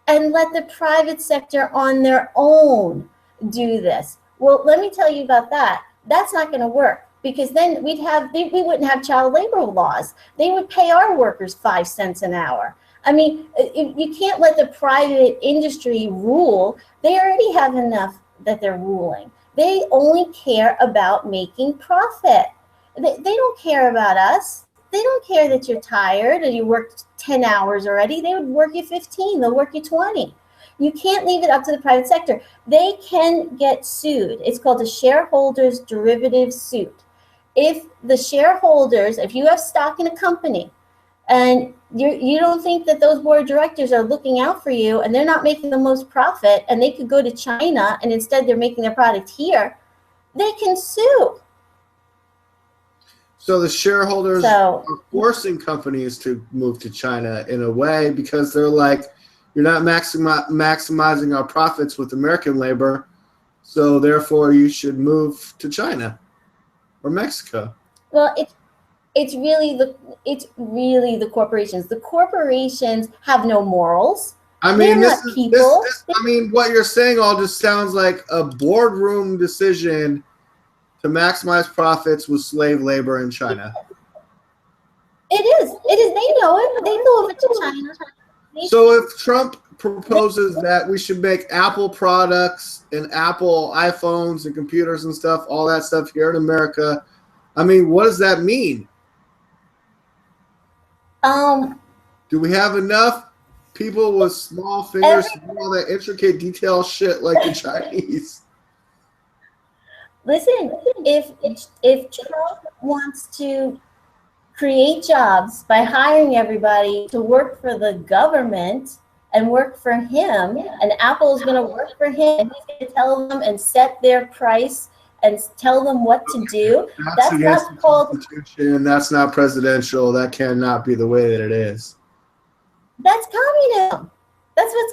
and let the private sector on their own do this." Well, let me tell you about that. That's not going to work. Because then we wouldn't have child labor laws. They would pay our workers 5 cents an hour. I mean, you can't let the private industry rule. They already have enough that they're ruling. They only care about making profit. They don't care about us. They don't care that you're tired and you worked 10 hours already. They would work you 15. They'll work you 20. You can't leave it up to the private sector. They can get sued. It's called a shareholders derivative suit. If the shareholders, if you have stock in a company And you don't think that those board of directors are looking out for you, and they're not making the most profit, and they could go to China, and instead they're making their product here. They can sue. So the shareholders are forcing companies to move to China in a way, because they're like, you're not maximizing our profits with American labor, so therefore you should move to China or Mexico. Well, it's really the corporations. The corporations have no morals. I mean, They're not people. I mean, what you're saying all just sounds like a boardroom decision to maximize profits with slave labor in China. It is. They know it. They move it to China. So if Trump proposes that we should make Apple products and Apple iPhones and computers and stuff, all that stuff here in America, I mean, what does that mean? Do we have enough people with small fingers to do all that intricate detail shit like the Chinese? Listen, if Trump wants to create jobs by hiring everybody to work for the government and work for him, and Apple is going to work for him, and he's going to tell them and set their price and tell them what to do. That's against not the called Constitution. That's not presidential. That cannot be the way that it is. That's communism. That's what's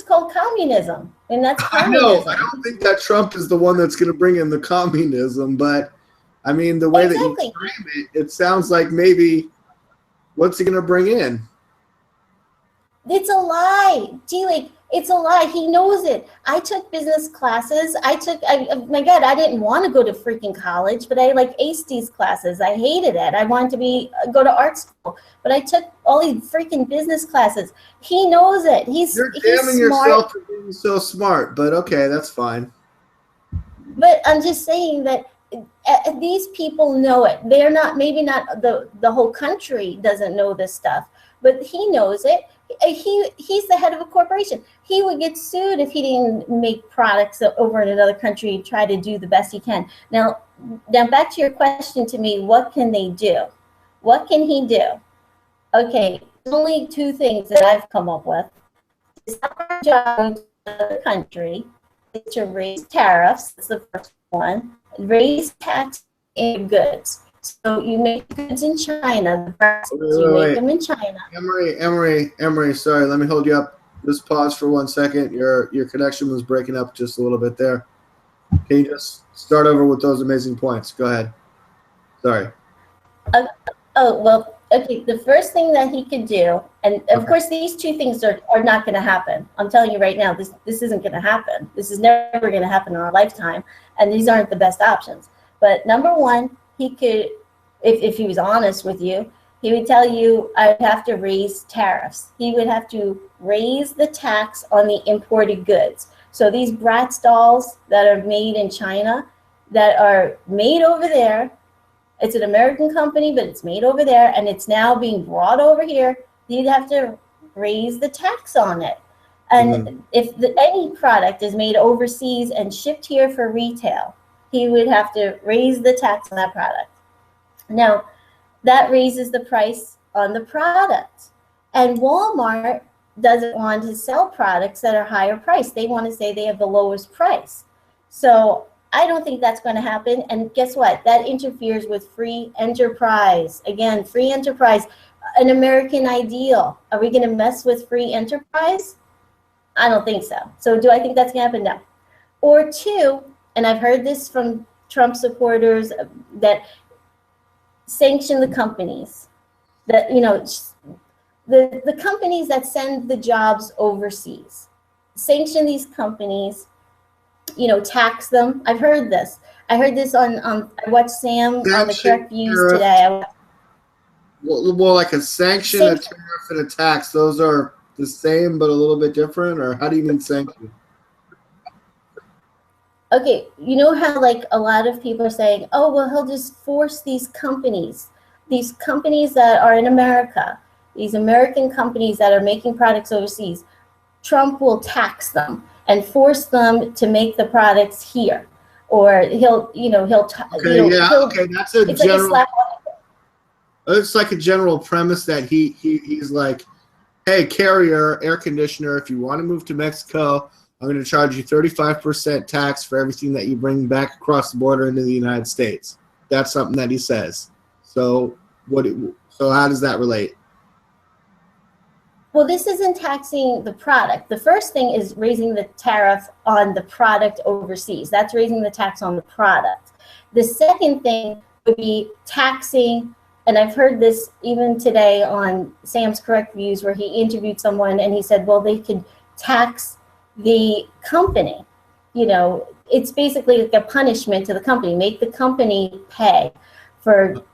called communism. And that's communism. I don't think that Trump is the one that's going to bring in the communism, but I mean, the way that you frame it, it sounds like maybe what's he going to bring in? It's a lie. DLAKE, it's a lie. He knows it. I took business classes. My God, I didn't want to go to freaking college, but I aced these classes. I hated it. I wanted to go to art school, but I took all these freaking business classes. He knows it. You're damning yourself for being so smart, but okay, that's fine. But I'm just saying that these people know it. They're not, maybe not the whole country doesn't know this stuff, but he knows it. He's the head of a corporation. He would get sued if he didn't make products over in another country and try to do the best he can. Now back to your question to me, what can they do? What can he do? Okay, there's only two things that I've come up with. It's not our job to another country. It's to raise tariffs. That's the first one. Raise tax in goods. So you make goods in China. The prices, you make them in China. Annmarie, sorry, let me hold you up. Just pause for 1 second. Your connection was breaking up just a little bit there. Can you just start over with those amazing points? Go ahead. Sorry. Okay. The first thing that he could do, and of course these two things are not going to happen. I'm telling you right now, this isn't going to happen. This is never going to happen in our lifetime, and these aren't the best options. But number one, he could, if he was honest with you, he would tell you, I'd have to raise tariffs. He would have to raise the tax on the imported goods. So these Bratz dolls that are made in China, that are made over there, it's an American company, but it's made over there, and it's now being brought over here, you'd have to raise the tax on it. And if any product is made overseas and shipped here for retail, he would have to raise the tax on that product. Now, that raises the price on the product. And Walmart doesn't want to sell products that are higher priced. They want to say they have the lowest price. So I don't think that's going to happen. And guess what? That interferes with free enterprise. Again, free enterprise, an American ideal. Are we going to mess with free enterprise? I don't think so. So do I think that's going to happen? No. Or two, and I've heard this from Trump supporters, that sanction the companies, that, the companies that send the jobs overseas, sanction these companies, tax them. I've heard this. I heard this on I watched Sam on the Correct Views today. Well, like a sanction, a tariff, and a tax, those are the same but a little bit different, or how do you mean sanction? Okay, you know how a lot of people are saying, oh, well, he'll just force these companies that are in America, these American companies that are making products overseas, Trump will tax them and force them to make the products here, or he'll that's a general. It's like a general premise that he's like, hey, carrier, air conditioner, if you want to move to Mexico, I'm going to charge you 35% tax for everything that you bring back across the border into the United States. That's something that he says. So how does that relate? Well, this isn't taxing the product. The first thing is raising the tariff on the product overseas. That's raising the tax on the product. The second thing would be taxing, and I've heard this even today on Sam's Correct Views, where he interviewed someone and he said, well, they could tax the company. You know, it's basically like a punishment to the company, make the company pay for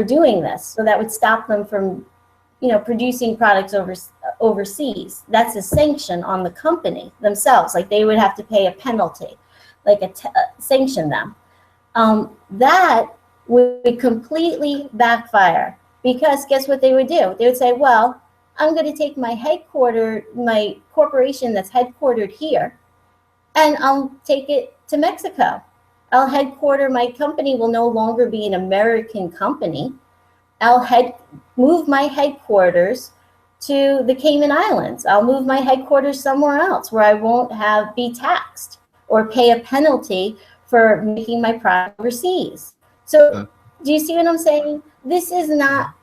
doing this. So that would stop them from, you know, producing products overseas. That's a sanction on the company themselves. Like they would have to pay a penalty, like sanction them. That would completely backfire, because guess what they would do? They would say, well, I'm going to take my corporation that's headquartered here, and I'll take it to Mexico. My company will no longer be an American company. I'll move my headquarters to the Cayman Islands. I'll move my headquarters somewhere else where I won't be taxed or pay a penalty for making my product overseas. So do you see what I'm saying? This is not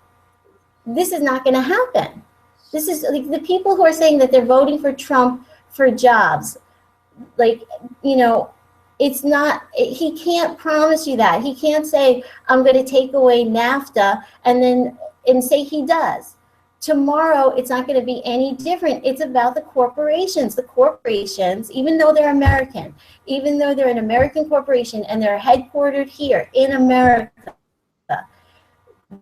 going to happen. This is like the people who are saying that they're voting for Trump for jobs. Like, you know, it's not, he can't promise you that. He can't say, I'm going to take away NAFTA and say he does. Tomorrow, it's not going to be any different. It's about the corporations. The corporations, even though they're American, even though they're an American corporation and they're headquartered here in America,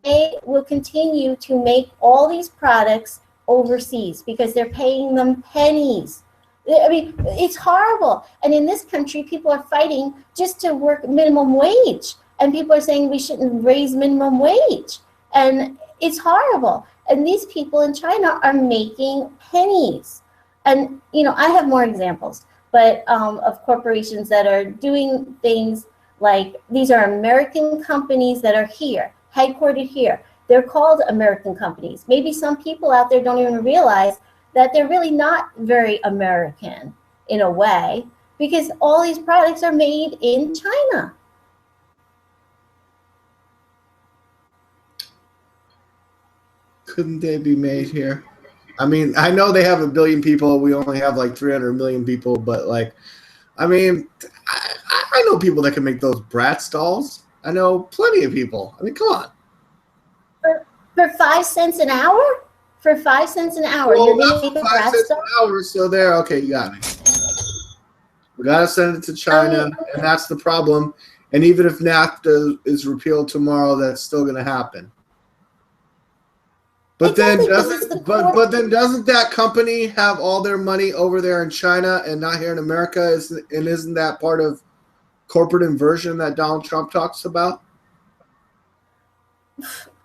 they will continue to make all these products overseas because they're paying them pennies. I mean, it's horrible. And in this country, people are fighting just to work minimum wage. And people are saying we shouldn't raise minimum wage. And it's horrible. And these people in China are making pennies. And, you know, I have more examples, but of corporations that are doing things like, these are American companies that are here, headquartered here. They're called American companies. Maybe some people out there don't even realize that they're really not very American in a way, because all these products are made in China. Couldn't they be made here? I mean, I know they have 1 billion people. We only have like 300 million people, but like, I mean, I know people that can make those Bratz dolls. I know plenty of people. I mean, come on. For 5 cents an hour? For 5 cents an hour, well, you're going to make a 5 cents an hour, so there. Okay, you got me. We got to send it to China, and that's the problem. And even if NAFTA is repealed tomorrow, that's still going to happen. But then doesn't that company have all their money over there in China and not here in America? And isn't that part of corporate inversion that Donald Trump talks about?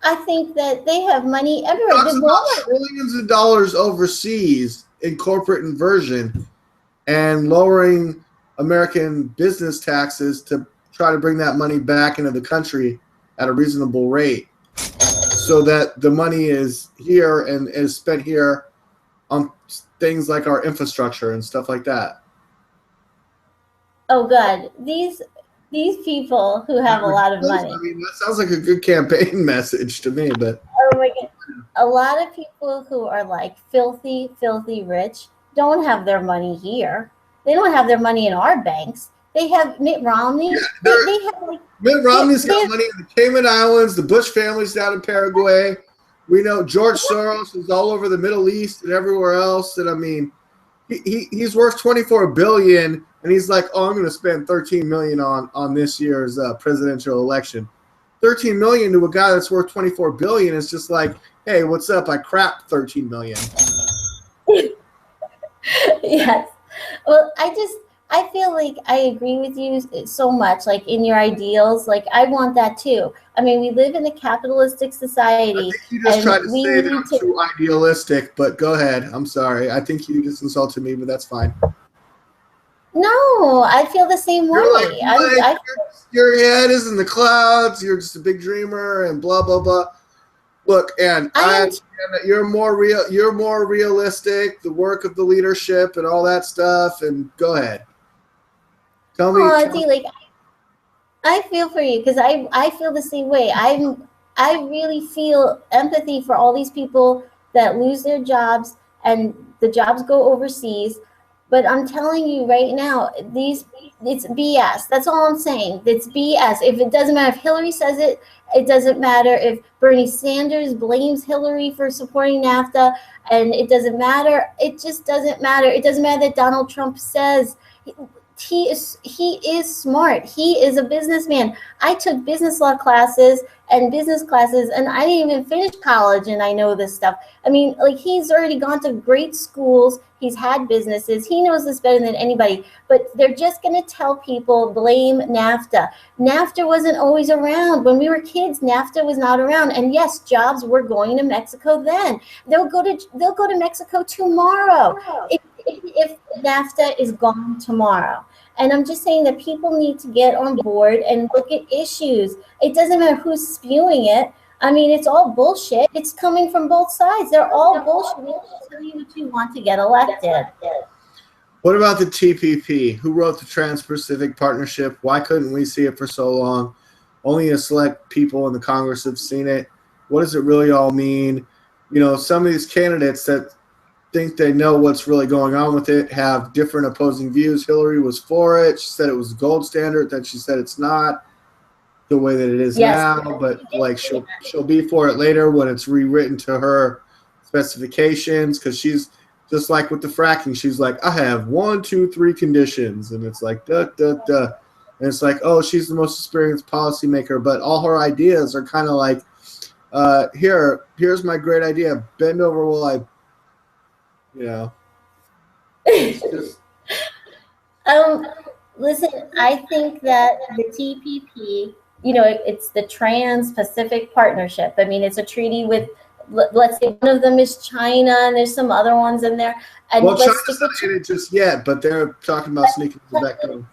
I think that they have money everywhere. Talks about trillions of dollars overseas in corporate inversion and lowering American business taxes to try to bring that money back into the country at a reasonable rate, so that the money is here and is spent here on things like our infrastructure and stuff like that. Oh, God. These people who have a lot of money. I mean, that sounds like a good campaign message to me, but. Oh, my God. A lot of people who are like filthy, filthy rich don't have their money here. They don't have their money in our banks. They have Mitt Romney. Yeah, Mitt Romney's got money in the Cayman Islands, the Bush family's down in Paraguay. We know George Soros is all over the Middle East and everywhere else. And I mean, he's worth $24 billion, and he's like, "Oh, I'm going to spend $13 million on this year's presidential election." $13 million to a guy that's worth $24 billion is just like, "Hey, what's up? I crapped $13 million." Yes. Well, I feel like I agree with you so much, like in your ideals. Like, I want that too. I mean, we live in a capitalistic society. I think you just tried to say that I'm too idealistic, but go ahead. I'm sorry. I think you just insulted me, but that's fine. No, I feel the same way. Your head is in the clouds. You're just a big dreamer and blah, blah, blah. Look, and you're more realistic, the work of the leadership and all that stuff, and go ahead. Tell me. DLAKE, I feel for you because I feel the same way. I really feel empathy for all these people that lose their jobs and the jobs go overseas. But I'm telling you right now, it's BS. That's all I'm saying. It's BS. If it doesn't matter if Hillary says it, it doesn't matter if Bernie Sanders blames Hillary for supporting NAFTA, and it doesn't matter. It just doesn't matter. It doesn't matter that Donald Trump says he is smart. He is a businessman. I took business law classes and business classes, and I didn't even finish college, and I know this stuff. I mean, like, he's already gone to great schools. He's had businesses. He knows this better than anybody. But they're just going to tell people, blame NAFTA. NAFTA wasn't always around. When we were kids, NAFTA was not around. And yes, jobs were going to Mexico then. They'll go to Mexico tomorrow if NAFTA is gone tomorrow. And I'm just saying that people need to get on board and look at issues. It doesn't matter who's spewing it. I mean, it's all bullshit. It's coming from both sides. They're all bullshit. They just tell you what you want to get elected. What about the TPP? Who wrote the Trans-Pacific Partnership? Why couldn't we see it for so long? Only a select people in the Congress have seen it. What does it really all mean? You know, some of these candidates that think they know what's really going on with it have different opposing views. Hillary was for it. She said it was the gold standard. Then she said it's not the way that it is now, but like she'll be for it later when it's rewritten to her specifications, because she's just like with the fracking. She's like, I have 1, 2, 3 conditions, and it's like and it's like, oh, she's the most experienced policymaker, but all her ideas are kind of like, here's my great idea, bend over while I, you know. Listen, I think that the TPP, you know, it's the Trans-Pacific Partnership. I mean, it's a treaty with, let's say one of them is China, and there's some other ones in there. And well, China's not in it just yet, but they're talking about sneaking the back door.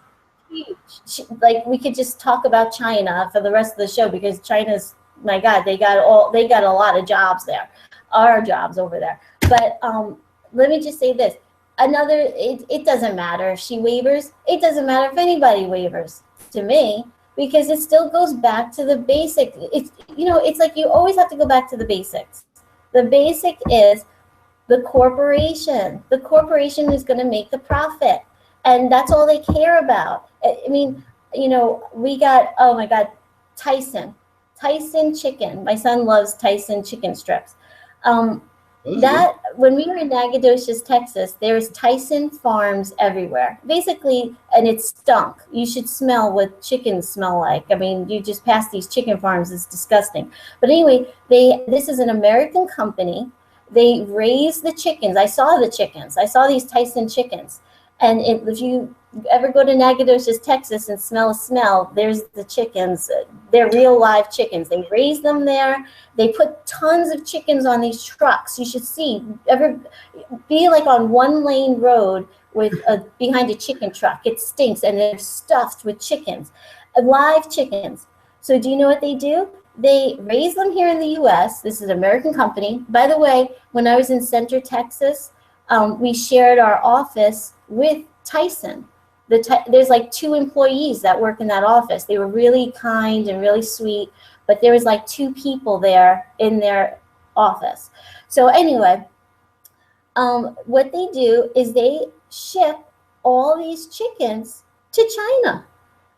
Like, we could just talk about China for the rest of the show, because China's, my God, they got a lot of jobs there, our jobs over there. But let me just say this. It doesn't matter if she wavers. It doesn't matter if anybody wavers to me, because it still goes back to the basic. It's, you know, it's like you always have to go back to the basics. The basic is the corporation. The corporation is going to make the profit, and that's all they care about. I mean, you know, we got, oh my God, Tyson chicken. My son loves Tyson chicken strips. When we were in Nacogdoches, Texas, there's Tyson farms everywhere, basically, and it stunk. You should smell what chickens smell like. I mean, you just pass these chicken farms, it's disgusting. But anyway, this is an American company. They raise the chickens. I saw the chickens. I saw these Tyson chickens. And if you ever go to Nacogdoches, Texas, and smell, there's the chickens. They're real live chickens. They raise them there. They put tons of chickens on these trucks. You should see, ever be like on one lane road with behind a chicken truck. It stinks, and they're stuffed with chickens, live chickens. So do you know what they do? They raise them here in the U.S. This is an American company. By the way, when I was in Center, Texas, we shared our office with Tyson. There's like 2 employees that work in that office. They were really kind and really sweet, but there was like 2 people there in their office. So anyway, what they do is they ship all these chickens to China,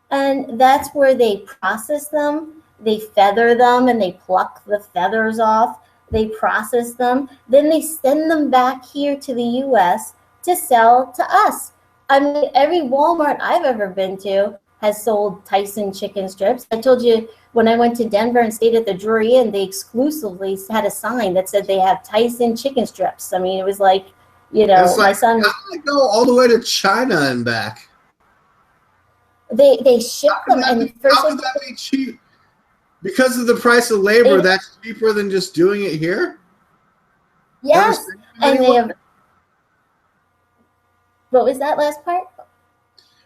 and that's where they process them. They feather them and they pluck the feathers off. They process them. Then they send them back here to the U.S. to sell to us. I mean, every Walmart I've ever been to has sold Tyson chicken strips. I told you when I went to Denver and stayed at the Drury Inn, they exclusively had a sign that said they have Tyson chicken strips. I mean, it was like, you know, like, my son. How do they go all the way to China and back? They ship them, and how could that be cheap? Because of the price of labor, that's cheaper than just doing it here? Yes, and they have. What was that last part?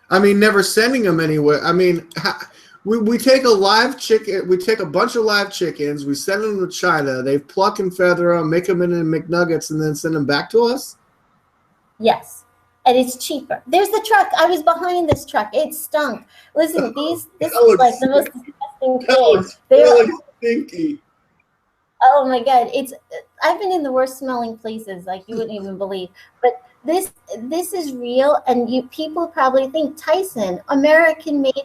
I mean, never sending them anywhere. I mean, We take a live chicken. We take a bunch of live chickens. We send them to China. They pluck and feather them, make them into McNuggets, and then send them back to us. Yes. And it's cheaper. There's the truck. I was behind this truck. It stunk. Listen, this is like the most disgusting thing. Stinky. Oh my God. I've been in the worst smelling places, like you wouldn't even believe. But this is real, and people probably think Tyson, American made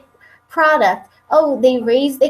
product. Oh, they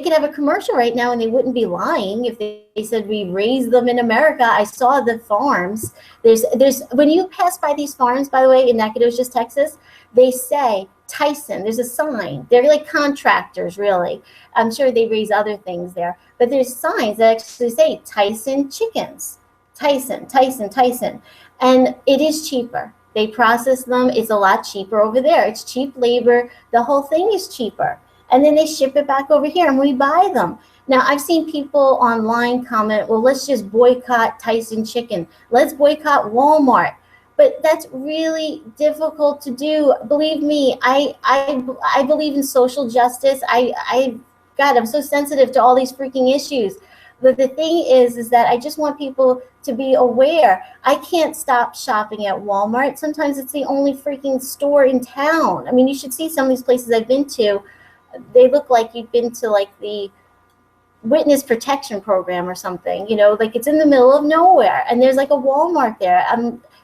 could have a commercial right now and they wouldn't be lying if they said we raise them in America. I saw the farms. There's when you pass by these farms, by the way, in Nacogdoches, Texas, they say Tyson. There's a sign. They're like contractors, really. I'm sure they raise other things there, but there's signs that actually say Tyson chickens. Tyson, Tyson, Tyson. And it is cheaper. They process them. It's a lot cheaper over there. It's cheap labor. The whole thing is cheaper. And then they ship it back over here and we buy them. Now, I've seen people online comment, well, let's just boycott Tyson chicken. Let's boycott Walmart. But that's really difficult to do. Believe me, I believe in social justice. God, I'm so sensitive to all these freaking issues. But the thing is that I just want people to be aware. I can't stop shopping at Walmart. Sometimes it's the only freaking store in town. I mean, you should see some of these places I've been to. They look like you've been to like the witness protection program or something, you know, like it's in the middle of nowhere and there's like a Walmart there.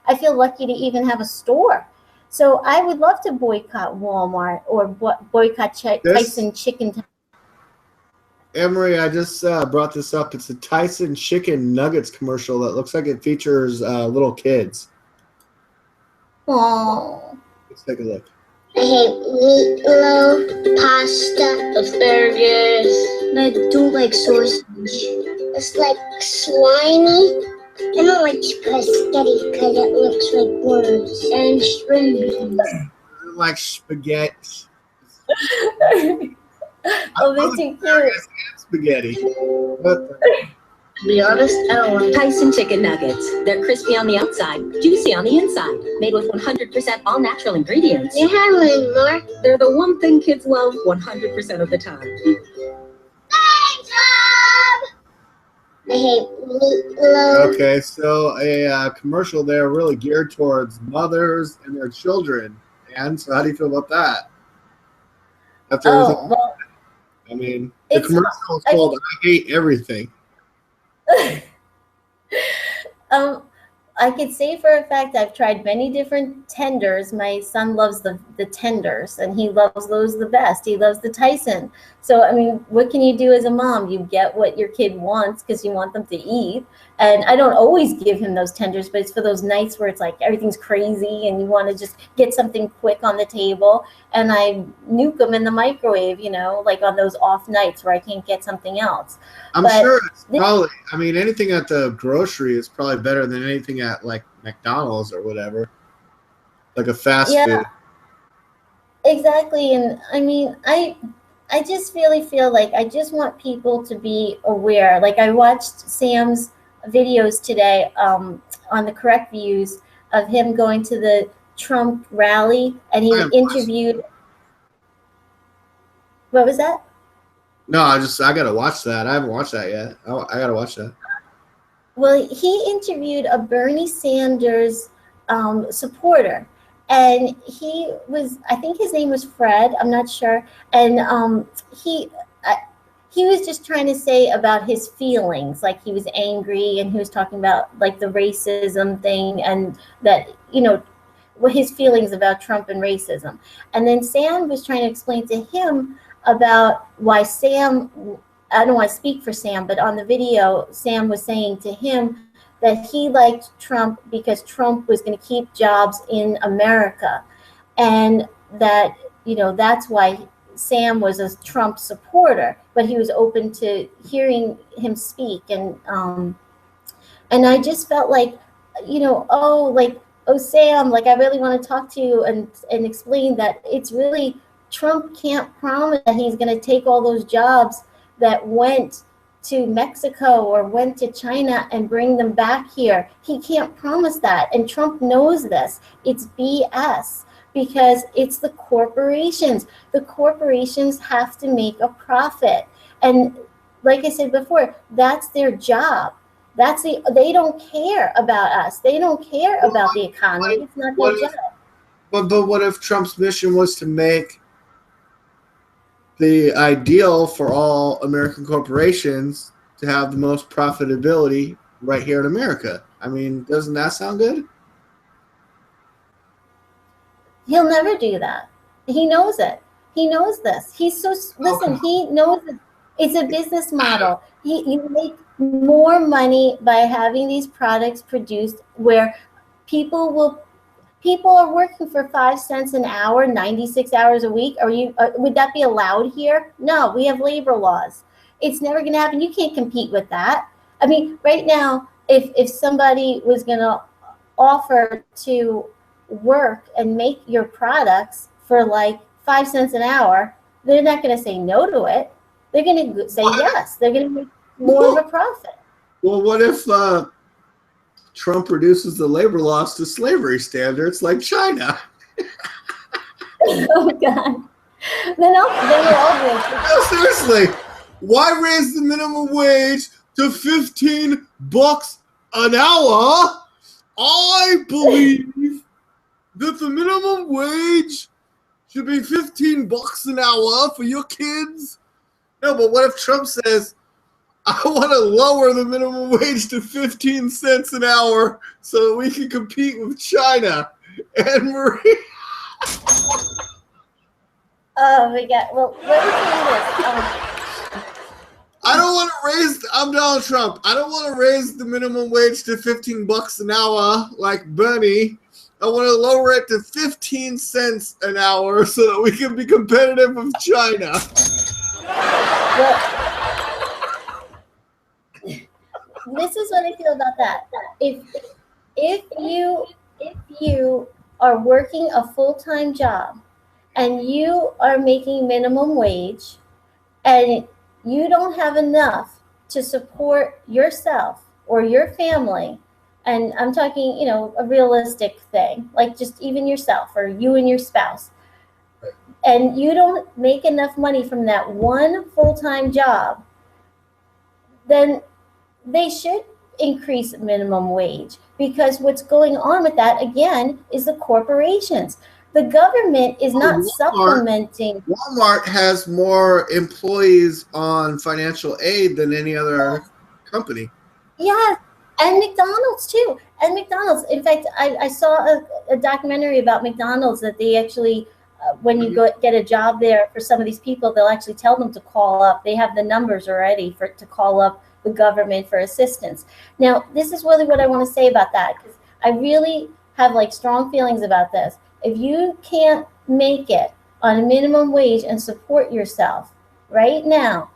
I feel lucky to even have a store. So I would love to boycott Walmart or boycott Tyson chicken. Annmarie, I just brought this up. It's a Tyson chicken nuggets commercial that looks like it features little kids. Oh. Let's take a look. I hate meatloaf, pasta, asparagus. And I don't like sausage. It's like slimy. I don't like spaghetti because it looks like worms. And string beans. Like spaghetti. Oh, they're too cute. Spaghetti. To be honest, I don't like Tyson chicken nuggets. They're crispy on the outside, juicy on the inside, made with 100% all natural ingredients. You have one more. They're the one thing kids love 100% of the time. Thanks, Bob! I hate meatloaf. Okay, so a commercial there really geared towards mothers and their children. And so how do you feel about that? After everything, well, I mean, the commercial is called I Hate Everything. I could say for a fact I've tried many different tenders. My son loves the tenders, and he loves those the best. He loves the Tyson. So, I mean, what can you do as a mom? You get what your kid wants because you want them to eat. And I don't always give him those tenders, but it's for those nights where it's like everything's crazy and you want to just get something quick on the table. And I nuke them in the microwave, you know, like on those off nights where I can't get something else. I'm sure it's probably, I mean, anything at the grocery is probably better than anything at like McDonald's or whatever. Like a fast food. Exactly. And I mean, I just really feel like I just want people to be aware. Like I watched Sam's videos today on the Correct Views of him going to the Trump rally, and he interviewed. What was that? No, I gotta watch that. I haven't watched that yet. I gotta watch that. Well, he interviewed a Bernie Sanders supporter, and he was, I think his name was Fred, I'm not sure, and he was just trying to say about his feelings, like he was angry, and he was talking about like the racism thing, and that, you know, what his feelings about Trump and racism. And then Sam was trying to explain to him about why Sam, I don't want to speak for Sam, but on the video, Sam was saying to him that he liked Trump because Trump was going to keep jobs in America. And that, you know, that's why Sam was a Trump supporter, but he was open to hearing him speak. And I just felt like, you know, oh, Sam, like I really want to talk to you and explain that it's really, Trump can't promise that he's going to take all those jobs that went to Mexico or went to China and bring them back here. He can't promise that. And Trump knows this. It's BS, because it's the corporations. The corporations have to make a profit. And like I said before, that's their job. They don't care about us. They don't care about the economy. It's not their job. But what if Trump's mission was to make the ideal for all American corporations to have the most profitability right here in America? I mean, doesn't that sound good? He'll never do that. He knows it. He knows this. Listen, he knows it. It's a business model. You make more money by having these products produced where people are working for 5 cents an hour, 96 hours a week. Would that be allowed here? No, we have labor laws. It's never going to happen. You can't compete with that. I mean, right now, if somebody was going to offer to work and make your products for like 5 cents an hour, they're not going to say no to it. They're going to say yes. They're going to make more of a profit. Well, what if Trump reduces the labor laws to slavery standards like China? Oh, God. Then we'll all be. No, seriously. Why raise the minimum wage to $15 an hour? I believe that the minimum wage should be $15 an hour for your kids. No, but what if Trump says, I want to lower the minimum wage to 15 cents an hour so that we can compete with China? Annmarie. Oh, my God. Well, let me tell you this. I'm Donald Trump. I don't want to raise the minimum wage to $15 an hour like Bernie. I want to lower it to 15 cents an hour so that we can be competitive with China. Well, this is what I feel about that. If you are working a full-time job and you are making minimum wage and you don't have enough to support yourself or your family, and I'm talking, a realistic thing, like just even yourself or you and your spouse, and you don't make enough money from that one full-time job, then they should increase minimum wage, because what's going on with that, again, is the corporations. The government is not supplementing. Walmart has more employees on financial aid than any other company. Yeah, and McDonald's too. And McDonald's, in fact, I saw a documentary about McDonald's that they actually, when you get a job there for some of these people, they'll actually tell them to call up. They have the numbers already to call up the government for assistance. Now, this is really what I want to say about that, because I really have strong feelings about this. If you can't make it on a minimum wage and support yourself right now,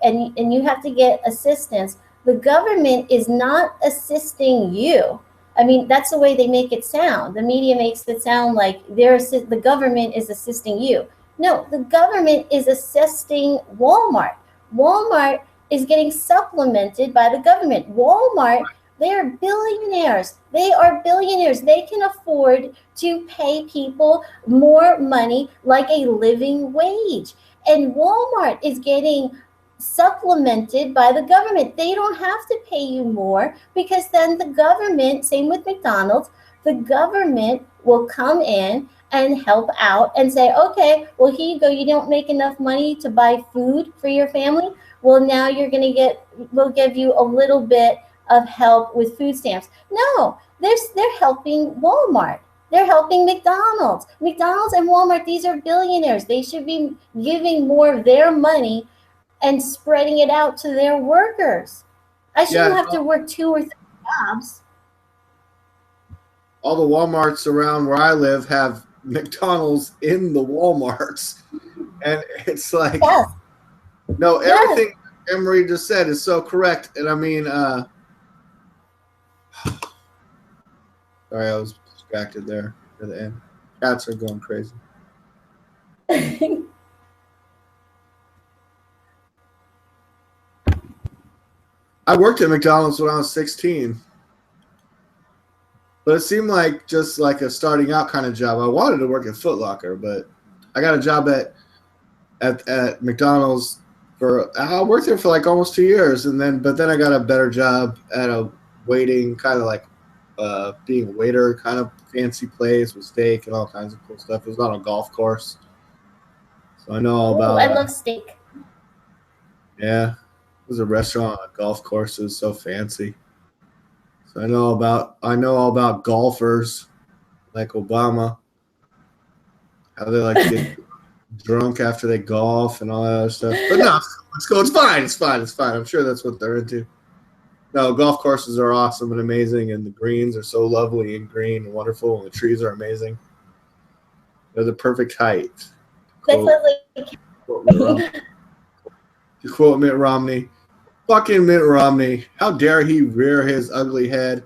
and you have to get assistance, the government is not assisting you. I mean, that's the way they make it sound. The media makes it sound like the government is assisting you. No, the government is assisting Walmart. Walmart is getting supplemented by the government. Walmart, they are billionaires. They are billionaires. They can afford to pay people more money, like a living wage. And Walmart is getting supplemented by the government. They don't have to pay you more, because then the government, same with McDonald's, the government will come in and help out and say, okay, well, here you go. You don't make enough money to buy food for your family. Well, now we'll give you a little bit of help with food stamps. No, they're helping Walmart. They're helping McDonald's. McDonald's and Walmart, these are billionaires. They should be giving more of their money and spreading it out to their workers. I shouldn't have to work 2 or 3 jobs. All the Walmarts around where I live have McDonald's in the Walmarts. And it's like, yes. No, everything Annmarie just said is so correct. And I mean, sorry, I was distracted there at the end. Cats are going crazy. I worked at McDonald's when I was 16. But it seemed like just like a starting out kind of job. I wanted to work at Foot Locker, but I got a job at McDonald's I worked there for like almost 2 years, but then I got a better job at a waiting kind of like being a waiter, kind of fancy place with steak and all kinds of cool stuff. It was on a golf course, so I know all about. I love steak. Yeah, it was a restaurant on a golf course. It was so fancy. So I know all about golfers like Obama, how they like to get drunk after they golf and all that other stuff. But no, let's go. It's fine. I'm sure that's what they're into. No, golf courses are awesome and amazing, and the greens are so lovely and green and wonderful, and the trees are amazing. They're the perfect height. To quote Mitt Romney. Fucking Mitt Romney. How dare he rear his ugly head.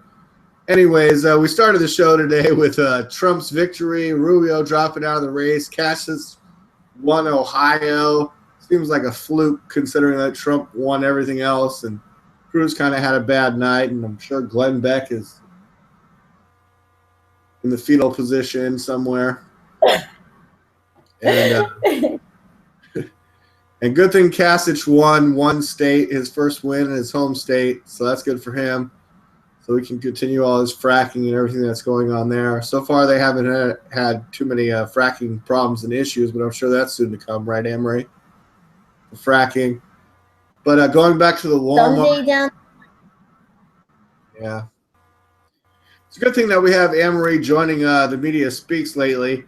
Anyways, we started the show today with Trump's victory, Rubio dropping out of the race, Kasich won Ohio. Seems like a fluke considering that Trump won everything else, and Cruz kind of had a bad night, and I'm sure Glenn Beck is in the fetal position somewhere. And and good thing Kasich won one state, his first win in his home state, so that's good for him. So we can continue all his fracking and everything that's going on there. So far, they haven't had too many fracking problems and issues, but I'm sure that's soon to come, right, Annmarie? The fracking. But going back to the Walmart. Yeah. It's a good thing that we have Annmarie joining the Media Speaks lately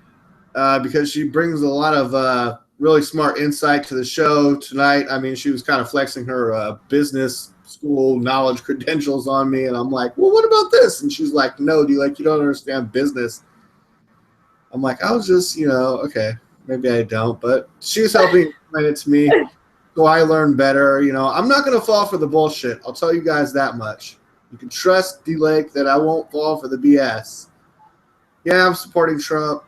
because she brings a lot of really smart insight to the show tonight. I mean, she was kind of flexing her business school knowledge credentials on me, and I'm like, well, what about this? And she's like, no, you don't understand business. I'm like, I was just, okay, maybe I don't, but she's helping explain it to me so I learn better. I'm not going to fall for the bullshit. I'll tell you guys that much. You can trust DLAKE that I won't fall for the BS. Yeah, I'm supporting Trump.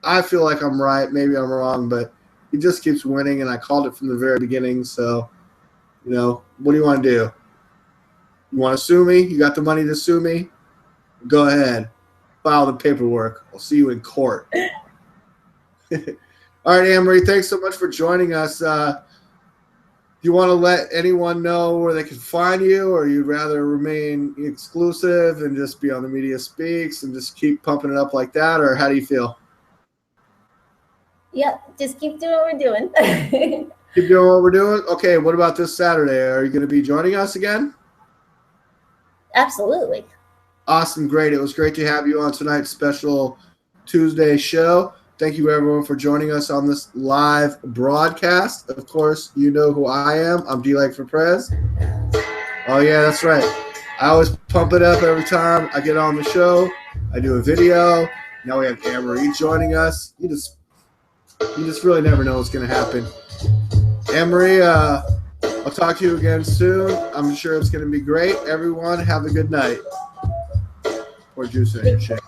I feel like I'm right. Maybe I'm wrong, but he just keeps winning, and I called it from the very beginning. So, what do you want to do? You want to sue me? You got the money to sue me? Go ahead. File the paperwork. I'll see you in court. All right, Annmarie, thanks so much for joining us. Do you want to let anyone know where they can find you, or you'd rather remain exclusive and just be on the Media Speaks and just keep pumping it up like that, or how do you feel? Yeah, just keep doing what we're doing. Keep doing what we're doing? Okay, what about this Saturday? Are you going to be joining us again? Absolutely. Awesome, great. It was great to have you on tonight's special Tuesday show. Thank you, everyone, for joining us on this live broadcast. Of course, you know who I am. I'm DLAKE for Prez. Oh, yeah, that's right. I always pump it up every time I get on the show. I do a video. Now we have Annmarie joining us. You just really never know what's going to happen. Annmarie, I'll talk to you again soon. I'm sure it's going to be great. Everyone, have a good night. Pour juice in your shake.